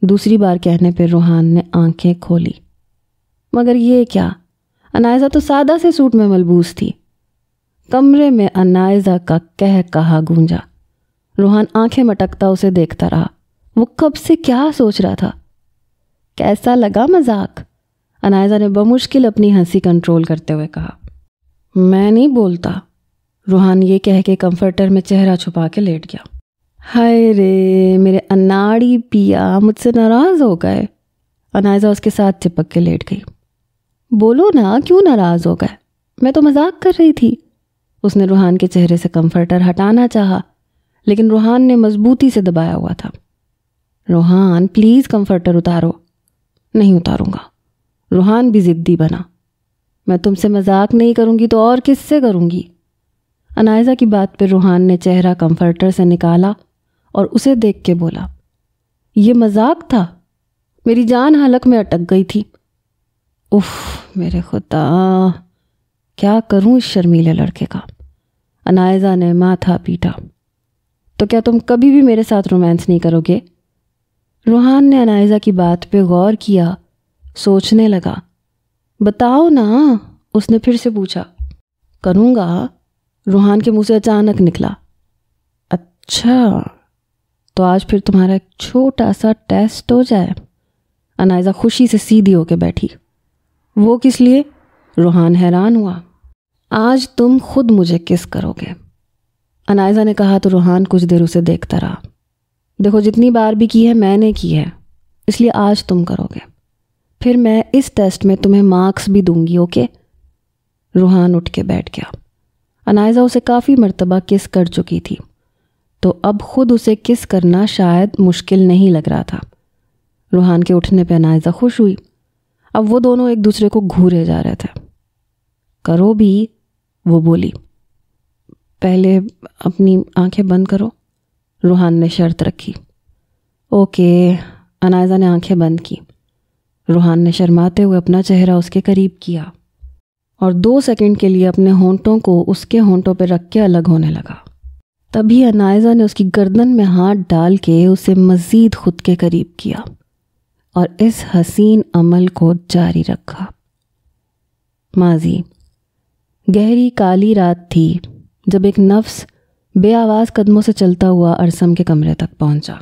دوسری بار کہنے پہ روحان نے آنکھیں کھولی، مگر یہ کیا؟ انائزہ تو سادہ سے سوٹ میں ملبوس تھی۔ کمرے میں انائزہ کا کہا گونجا۔ روحان آنکھیں مٹکتا اسے دیکھتا رہا۔ وہ کب سے کیا سوچ رہا تھا؟ کیسا لگا مذاق؟ انائزہ نے بمشکل اپنی ہنسی کنٹرول کرتے ہوئے کہا۔ میں نہیں بولتا، روحان یہ کہہ کے کمفرٹر میں چہرہ چھپا کے لیٹ گیا۔ ہائے رے میرے اناڑی پیا، مجھ سے ناراض ہو گئے۔ انائزہ اس کے ساتھ چپک کے لیٹ گئی۔ بولو نا، کیوں ناراض ہو گئے؟ میں تو مذاق کر رہی تھی۔ اس نے روحان کے چہرے سے کمفرٹر ہٹانا چاہا لیکن روحان نے مضبوطی سے دبایا ہوا تھا۔ روحان، پلیز کمفرٹر اتارو۔ نہیں اتاروں گا۔ روحان بھی ضدی بنا۔ میں تم سے مذاق نہیں کروں گی تو اور کس سے کروں گی؟ انائزہ کی بات پہ روحان نے چہرہ کمفرٹر سے نکالا اور اسے دیکھ کے بولا، یہ مذاق تھا؟ میری جان حلق میں اٹک گئی تھی۔ اف میرے خدا، کیا کروں اس شرمیلے لڑکے کا؟ انائزہ نے ماتھا پیٹا۔ تو کیا تم کبھی بھی میرے ساتھ رومانس نہیں کرو گے؟ روحان نے انائزہ کی بات پہ غور کیا، سوچنے لگا۔ بتاؤ نا، اس نے پھر سے پوچھا۔ کروں گا، روحان کے منہ سے اچانک نکلا۔ اچھا، تو آج پھر تمہارا ایک چھوٹا سا ٹیسٹ ہو جائے۔ انائزہ خوشی سے سیدھی ہو کے بیٹھی۔ وہ کس لیے؟ روحان حیران ہوا۔ آج تم خود مجھے کس کرو گے، انائزہ نے کہا تو روحان کچھ دیر اسے دیکھتا رہا۔ دیکھو، جتنی بار بھی کی ہے میں نے کی ہے، اس لیے آج تم کرو گے، پھر میں اس ٹیسٹ میں تمہیں مارکس بھی دوں گی، اوکے؟ روحان اٹھ کے بیٹھ گیا۔ انائزہ اسے کافی مرتبہ کس کر چکی تھی تو اب خود اسے کس کرنا شاید مشکل نہیں لگ رہا تھا۔ روحان کے اٹھنے پہ انائزہ خوش ہوئی۔ اب وہ دونوں ایک دوسرے کو گھورے جا رہے تھے۔ کرو بھی، وہ بولی۔ پہلے اپنی آنکھیں بند کرو، روحان نے شرط رکھی۔ اوکے، انائزہ نے آنکھیں بند کی۔ روحان نے شرماتے ہوئے اپنا چہرہ اس کے قریب کیا اور 2 سیکنڈ کے لیے اپنے ہونٹوں کو اس کے ہونٹوں پہ رکھ کے الگ ہونے لگا۔ تبھی انائزہ نے اس کی گردن میں ہاتھ ڈال کے اسے مزید خود کے قریب کیا اور اس حسین عمل کو جاری رکھا۔ ماضی، گہری کالی رات تھی جب ایک نفس بے آواز قدموں سے چلتا ہوا ارسم کے کمرے تک پہنچا۔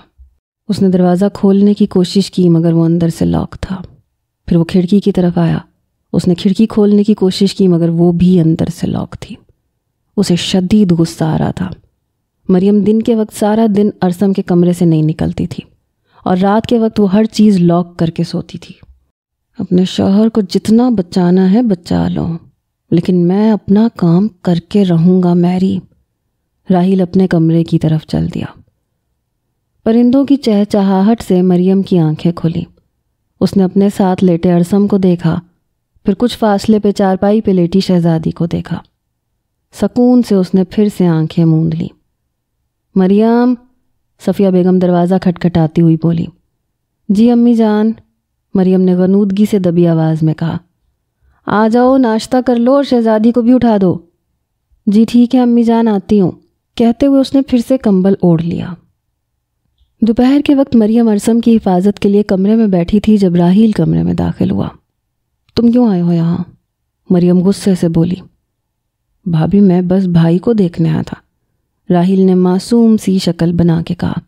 اس نے دروازہ کھولنے کی کوشش کی مگر وہ اندر سے لاک تھا۔ پھر وہ کھڑکی کی طرف آیا۔ اس نے کھڑکی کھولنے کی کوشش کی مگر وہ بھی اندر سے لاک تھی۔ اسے شدید غصہ آ رہا تھا۔ مریم دن کے وقت سارا دن ارسم کے کمرے سے نہیں نکلتی تھی اور رات کے وقت وہ ہر چیز لاک کر کے سوتی تھی۔ اپنے شوہر کو جتنا بچانا ہے بچا لو، لیکن میں اپنا کام کر کے رہوں گا میری۔ راہیل اپنے کمرے کی طرف چل دیا۔ پرندوں کی چہچہاہٹ سے مریم کی آنکھیں کھلیں۔ اس نے اپنے ساتھ لیٹے ارسم کو دیکھا، پھر کچھ فاصلے پہ چارپائی پہ لیٹی شہزادی کو دیکھا۔ سکون سے اس نے پھر سے آنکھیں موند لیں۔ مریم، صفیہ بیگم دروازہ کھٹکھٹاتی ہوئی بولی۔ جی امی جان، مریم نے غنودگی سے دبی آواز میں کہا۔ آ جاؤ، ناشتہ کر لو اور شہزادی کو بھی اٹھا دو۔ جی ٹھیک ہے امی جان، آتی ہوں، کہتے ہوئے اس نے پھر سے کمبل اوڑھ لیا۔ دوپہر کے وقت مریم ارسم کی حفاظت کے لیے کمرے میں بیٹھی تھی جب راحیل کمرے میں داخل ہوا۔ تم کیوں آئے ہو یہاں؟ مریم غصے سے بولی۔ بھابھی میں بس بھائی کو دیکھنے آیا تھا، راحیل نے معصوم سی شکل بنا کے کہا۔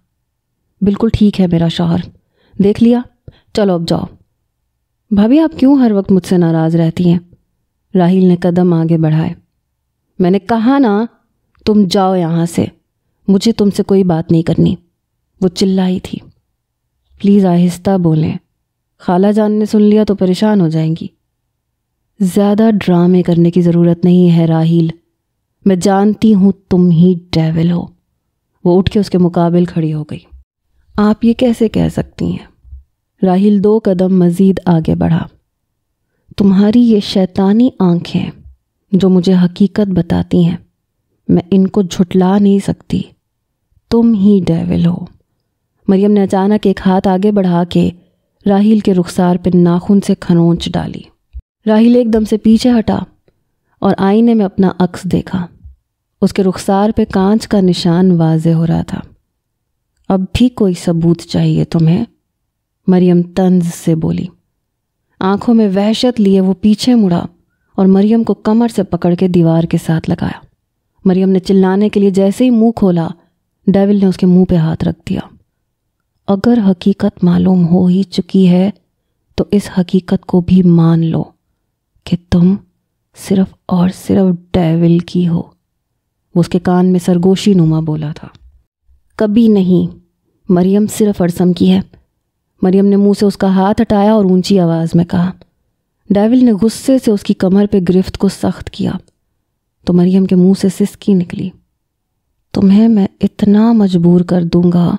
بالکل ٹھیک ہے میرا شوہر، دیکھ لیا، چلو اب جاؤ۔ بھابھی آپ کیوں ہر وقت مجھ سے ناراض رہتی ہیں؟ راحیل نے قدم آگے بڑھائے۔ میں نے کہا نا تم جاؤ یہاں سے، مجھے تم سے کوئی بات نہیں کرنی، وہ چلائی تھی۔ پلیز آہستہ بولیں، خالہ جان نے سن لیا تو پریشان ہو جائیں گی۔ زیادہ ڈرامے کرنے کی ضرورت نہیں ہے راحیل، میں جانتی ہوں تم ہی ڈیول ہو۔ وہ اٹھ کے اس کے مقابل کھڑی ہو گئی۔ آپ یہ کیسے کہہ سکتی ہیں؟ راحیل 2 قدم مزید آگے بڑھا۔ تمہاری یہ شیطانی آنکھیں جو مجھے حقیقت بتاتی ہیں، میں ان کو جھٹلا نہیں سکتی، تم ہی ڈیول ہو۔ مریم نے اچانک ایک ہاتھ آگے بڑھا کے راحیل کے رخسار پہ ناخن سے کھرونچ ڈالی۔ راحیل ایک دم سے پیچھے ہٹا اور آئینے میں اپنا عکس دیکھا۔ اس کے رخسار پہ کانچ کا نشان واضح ہو رہا تھا۔ اب بھی کوئی ثبوت چاہیے تمہیں؟ مریم طنز سے بولی۔ آنکھوں میں وحشت لیے وہ پیچھے مڑا اور مریم کو کمر سے پکڑ کے دیوار کے ساتھ لگایا۔ مریم نے چلانے کے لیے جیسے ہی منہ کھولا، ڈیول نے اس کے منہ پہ ہاتھ رکھ دیا۔ اگر حقیقت معلوم ہو ہی چکی ہے تو اس حقیقت کو بھی مان لو کہ تم صرف اور صرف ڈیول کی ہو۔ وہ اس کے کان میں سرگوشی نما بولا تھا۔ کبھی نہیں، مریم صرف ارسم کی ہے۔ مریم نے منہ سے اس کا ہاتھ ہٹایا اور اونچی آواز میں کہا۔ ڈیول نے غصے سے اس کی کمر پہ گرفت کو سخت کیا تو مریم کے منہ سے سسکی نکلی۔ تمہیں میں اتنا مجبور کر دوں گا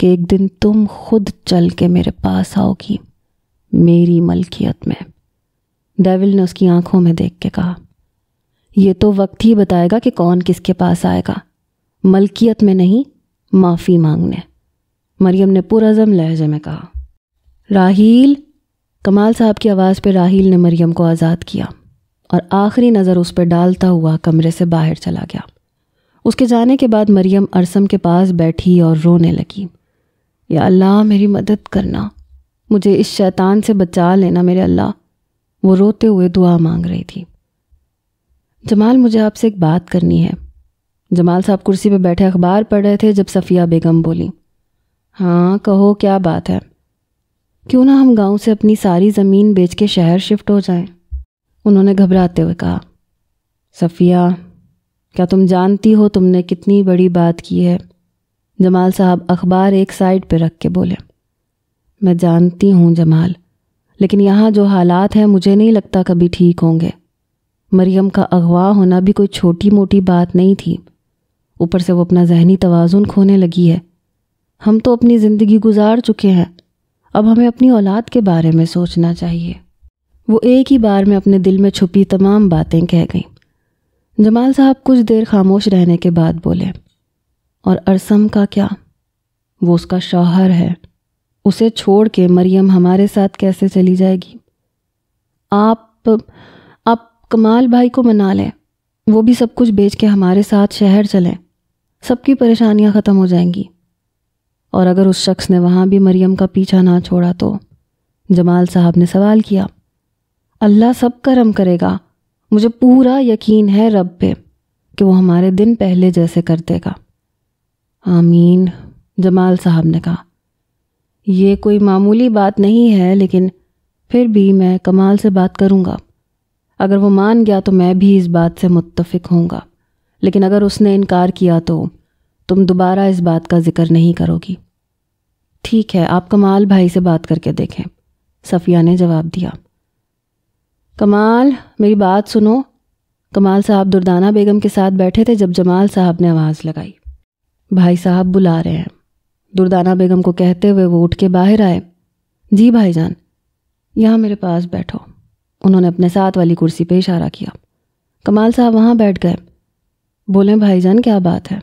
کہ ایک دن تم خود چل کے میرے پاس آؤ گی، میری ملکیت میں۔ ڈیول نے اس کی آنکھوں میں دیکھ کے کہا۔ یہ تو وقت ہی بتائے گا کہ کون کس کے پاس آئے گا، ملکیت میں نہیں، معافی مانگنے، مریم نے پرعزم لہجے میں کہا۔ راحیل، کمال صاحب کی آواز پہ راحیل نے مریم کو آزاد کیا اور آخری نظر اس پہ ڈالتا ہوا کمرے سے باہر چلا گیا۔ اس کے جانے کے بعد مریم ارسم کے پاس بیٹھی اور رونے لگی۔ یا اللہ میری مدد کرنا، مجھے اس شیطان سے بچا لینا میرے اللہ، وہ روتے ہوئے دعا مانگ رہی تھی۔ جمال، مجھے آپ سے ایک بات کرنی ہے۔ جمال صاحب کرسی پہ بیٹھے اخبار پڑھ رہے تھے جب صفیہ بیگم بولی۔ ہاں کہو، کیا بات ہے؟ کیوں نہ ہم گاؤں سے اپنی ساری زمین بیچ کے شہر شفٹ ہو جائیں؟ انہوں نے گھبراتے ہوئے کہا۔ صفیہ، کیا تم جانتی ہو تم نے کتنی بڑی بات کی ہے؟ جمال صاحب اخبار ایک سائڈ پہ رکھ کے بولے۔ میں جانتی ہوں جمال، لیکن یہاں جو حالات ہیں مجھے نہیں لگتا کبھی ٹھیک ہوں گے۔ مریم کا اغوا ہونا بھی کوئی چھوٹی موٹی بات نہیں تھی، اوپر سے وہ اپنا ذہنی توازن کھونے لگی ہے۔ ہم تو اپنی زندگی گزار چکے ہیں، اب ہمیں اپنی اولاد کے بارے میں سوچنا چاہیے۔ وہ ایک ہی بار میں اپنے دل میں چھپی تمام باتیں کہہ گئیں۔ جمال صاحب کچھ دیر خاموش رہنے کے بعد بولے، اور ارسم کا کیا؟ وہ اس کا شوہر ہے، اسے چھوڑ کے مریم ہمارے ساتھ کیسے چلی جائے گی؟ آپ کمال بھائی کو منا لیں، وہ بھی سب کچھ بیچ کے ہمارے ساتھ شہر چلیں، سب کی پریشانیاں ختم ہو جائیں گی۔ اور اگر اس شخص نے وہاں بھی مریم کا پیچھا نہ چھوڑا تو؟ جمال صاحب نے سوال کیا۔ اللہ سب کرم کرے گا، مجھے پورا یقین ہے رب پہ کہ وہ ہمارے دن پہلے جیسے کر دے گا۔ آمین، جمال صاحب نے کہا۔ یہ کوئی معمولی بات نہیں ہے، لیکن پھر بھی میں کمال سے بات کروں گا۔ اگر وہ مان گیا تو میں بھی اس بات سے متفق ہوں گا، لیکن اگر اس نے انکار کیا تو تم دوبارہ اس بات کا ذکر نہیں کرو گی۔ ٹھیک ہے، آپ کمال بھائی سے بات کر کے دیکھیں، صفیہ نے جواب دیا۔ کمال، میری بات سنو۔ کمال صاحب دردانہ بیگم کے ساتھ بیٹھے تھے جب جمال صاحب نے آواز لگائی۔ بھائی صاحب بلا رہے ہیں۔ دردانہ بیگم کو کہتے ہوئے وہ اٹھ کے باہر آئے۔ جی بھائی جان، یہاں میرے پاس بیٹھو۔ انہوں نے اپنے ساتھ والی کرسی پہ اشارہ کیا۔ کمال صاحب وہاں بیٹھ گئے۔ بولیں بھائی جان، کیا بات ہے؟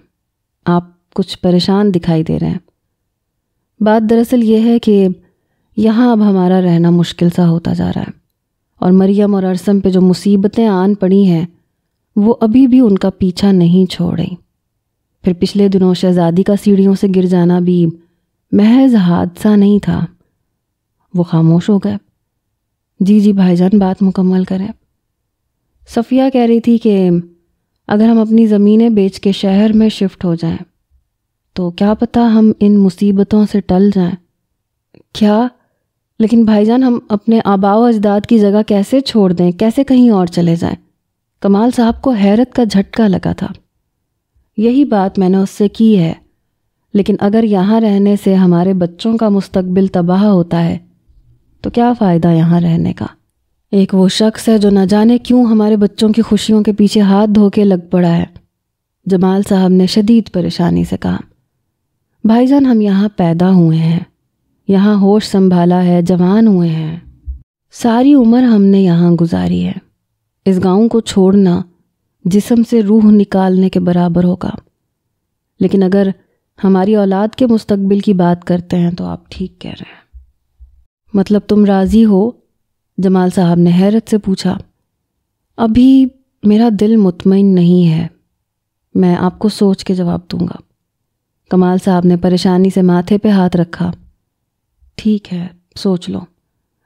آپ کچھ پریشان دکھائی دے رہے ہیں۔ بات دراصل یہ ہے کہ یہاں اب ہمارا رہنا مشکل سا ہوتا جا رہا ہے، اور مریم اور ارسم پہ جو مصیبتیں آن پڑی ہیں وہ ابھی بھی ان کا پیچھا نہیں چھوڑ رہی۔ پھر پچھلے دنوں شہزادی کا سیڑھیوں سے گر جانا بھی محض حادثہ نہیں تھا۔ وہ خاموش ہو گئے۔ جی بھائی جان، بات مکمل کریں۔ صفیہ کہہ رہی تھی کہ اگر ہم اپنی زمینیں بیچ کے شہر میں شفٹ ہو جائیں تو کیا پتہ ہم ان مصیبتوں سے ٹل جائیں۔ کیا؟ لیکن بھائی جان، ہم اپنے آباء و اجداد کی جگہ کیسے چھوڑ دیں، کیسے کہیں اور چلے جائیں؟ کمال صاحب کو حیرت کا جھٹکا لگا تھا۔ یہی بات میں نے اس سے کی ہے، لیکن اگر یہاں رہنے سے ہمارے بچوں کا مستقبل تباہ ہوتا ہے تو کیا فائدہ یہاں رہنے کا؟ ایک وہ شخص ہے جو نہ جانے کیوں ہمارے بچوں کی خوشیوں کے پیچھے ہاتھ دھو کے لگ پڑا ہے۔ جمال صاحب نے شدید پریشانی سے کہا۔ بھائی جان، ہم یہاں پیدا ہوئے ہیں، یہاں ہوش سنبھالا ہے، جوان ہوئے ہیں، ساری عمر ہم نے یہاں گزاری ہے۔ اس گاؤں کو چھوڑنا جسم سے روح نکالنے کے برابر ہوگا۔ لیکن اگر ہماری اولاد کے مستقبل کی بات کرتے ہیں تو آپ ٹھیک کہہ رہے ہیں۔ مطلب تم راضی ہو؟ جمال صاحب نے حیرت سے پوچھا۔ ابھی میرا دل مطمئن نہیں ہے، میں آپ کو سوچ کے جواب دوں گا۔ کمال صاحب نے پریشانی سے ماتھے پہ ہاتھ رکھا۔ ٹھیک ہے، سوچ لو۔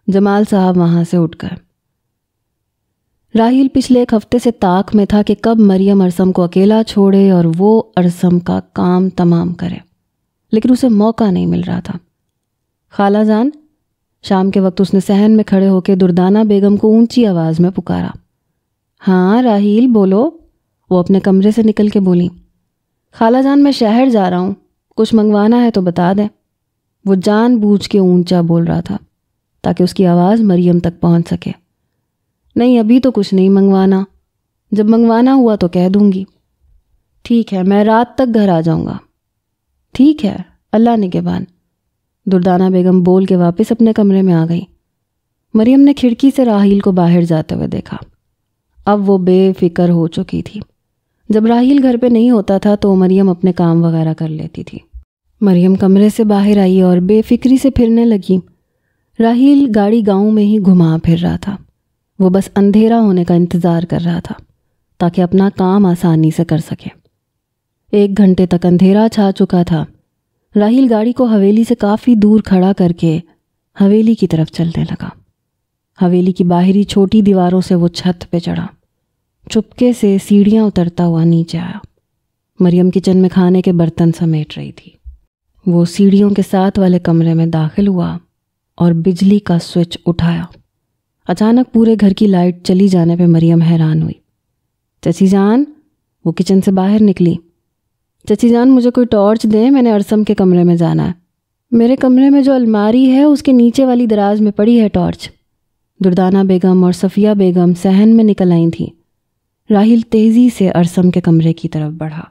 جمال صاحب وہاں سے اٹھ گئے۔ راحیل پچھلے ایک ہفتے سے طاق میں تھا کہ کب مریم ارسم کو اکیلا چھوڑے اور وہ ارسم کا کام تمام کرے، لیکن اسے موقع نہیں مل رہا تھا۔ خالہ جان، شام کے وقت اس نے صحن میں کھڑے ہو کے دردانہ بیگم کو اونچی آواز میں پکارا۔ ہاں راحیل، بولو، وہ اپنے کمرے سے نکل کے بولی۔ خالہ جان، میں شہر جا رہا ہوں، کچھ منگوانا ہے تو بتا دیں۔ وہ جان بوجھ کے اونچا بول رہا تھا تاکہ اس کی آواز مریم تک پہنچ سکے۔ نہیں، ابھی تو کچھ نہیں منگوانا، جب منگوانا ہوا تو کہہ دوں گی۔ ٹھیک ہے، میں رات تک گھر آ جاؤں گا۔ ٹھیک ہے، اللہ نگہبان۔ دردانہ بیگم بول کے واپس اپنے کمرے میں آ گئی۔ مریم نے کھڑکی سے راحیل کو باہر جاتے ہوئے دیکھا۔ اب وہ بے فکر ہو چکی تھی۔ جب راحیل گھر پہ نہیں ہوتا تھا تو مریم اپنے کام وغیرہ کر لیتی تھی۔ مریم کمرے سے باہر آئی اور بے فکری سے پھرنے لگی۔ راحیل گاڑی گاؤں میں ہی گھما پھر رہا تھا۔ وہ بس اندھیرا ہونے کا انتظار کر رہا تھا تاکہ اپنا کام آسانی سے کر سکے۔ 1 گھنٹے تک اندھیرا چھا چکا تھا۔ راحیل گاڑی کو حویلی سے کافی دور کھڑا کر کے حویلی کی طرف چلنے لگا۔ حویلی کی باہری چھوٹی دیواروں سے وہ چھت پہ چڑھا۔ چپکے سے سیڑھیاں اترتا ہوا نیچے آیا۔ مریم کچن میں کھانے کے برتن سمیٹ رہی تھی۔ وہ سیڑھیوں کے ساتھ والے کمرے میں داخل ہوا اور بجلی کا سوئچ اٹھایا۔ اچانک پورے گھر کی لائٹ چلی جانے پہ مریم حیران ہوئی۔ چچی جان، وہ کچن سے باہر نکلی۔ چچی جان، مجھے کوئی ٹارچ دیں، میں نے ارسم کے کمرے میں جانا ہے۔ میرے کمرے میں جو الماری ہے اس کے نیچے والی دراز میں پڑی ہے ٹارچ۔ دردانہ بیگم اور صفیہ بیگم صحن میں نکل آئی تھیں۔ راحیل تیزی سے ارسم کے کمرے کی طرف بڑھا۔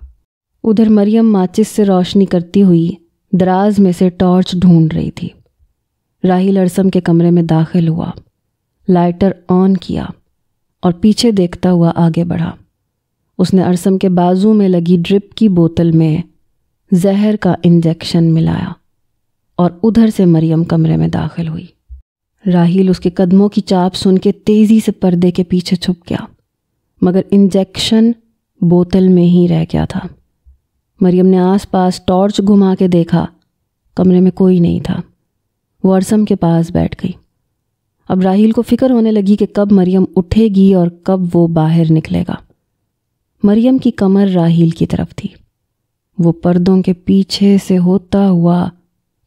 ادھر مریم ماچس سے روشنی کرتی ہوئی دراز میں سے ٹارچ ڈھونڈ رہی تھی۔ راحیل ارسم کے کمرے میں داخل ہوا، لائٹر آن کیا اور پیچھے دیکھتا ہوا آگے بڑھا۔ اس نے ارسم کے بازو میں لگی ڈرپ کی بوتل میں زہر کا انجیکشن ملایا اور ادھر سے مریم کمرے میں داخل ہوئی۔ راحیل اس کے قدموں کی چاپ سن کے تیزی سے پردے کے پیچھے چھپ گیا، مگر انجیکشن بوتل میں ہی رہ گیا تھا۔ مریم نے آس پاس ٹارچ گھما کے دیکھا، کمرے میں کوئی نہیں تھا۔ وہ ارسم کے پاس بیٹھ گئی۔ اب راحیل کو فکر ہونے لگی کہ کب مریم اٹھے گی اور کب وہ باہر نکلے گا۔ مریم کی کمر راحیل کی طرف تھی۔ وہ پردوں کے پیچھے سے ہوتا ہوا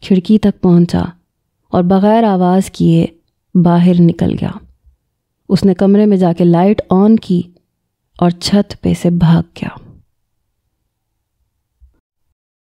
کھڑکی تک پہنچا اور بغیر آواز کیے باہر نکل گیا۔ اس نے کمرے میں جا کے لائٹ آن کی اور چھت پہ سے بھاگ گیا۔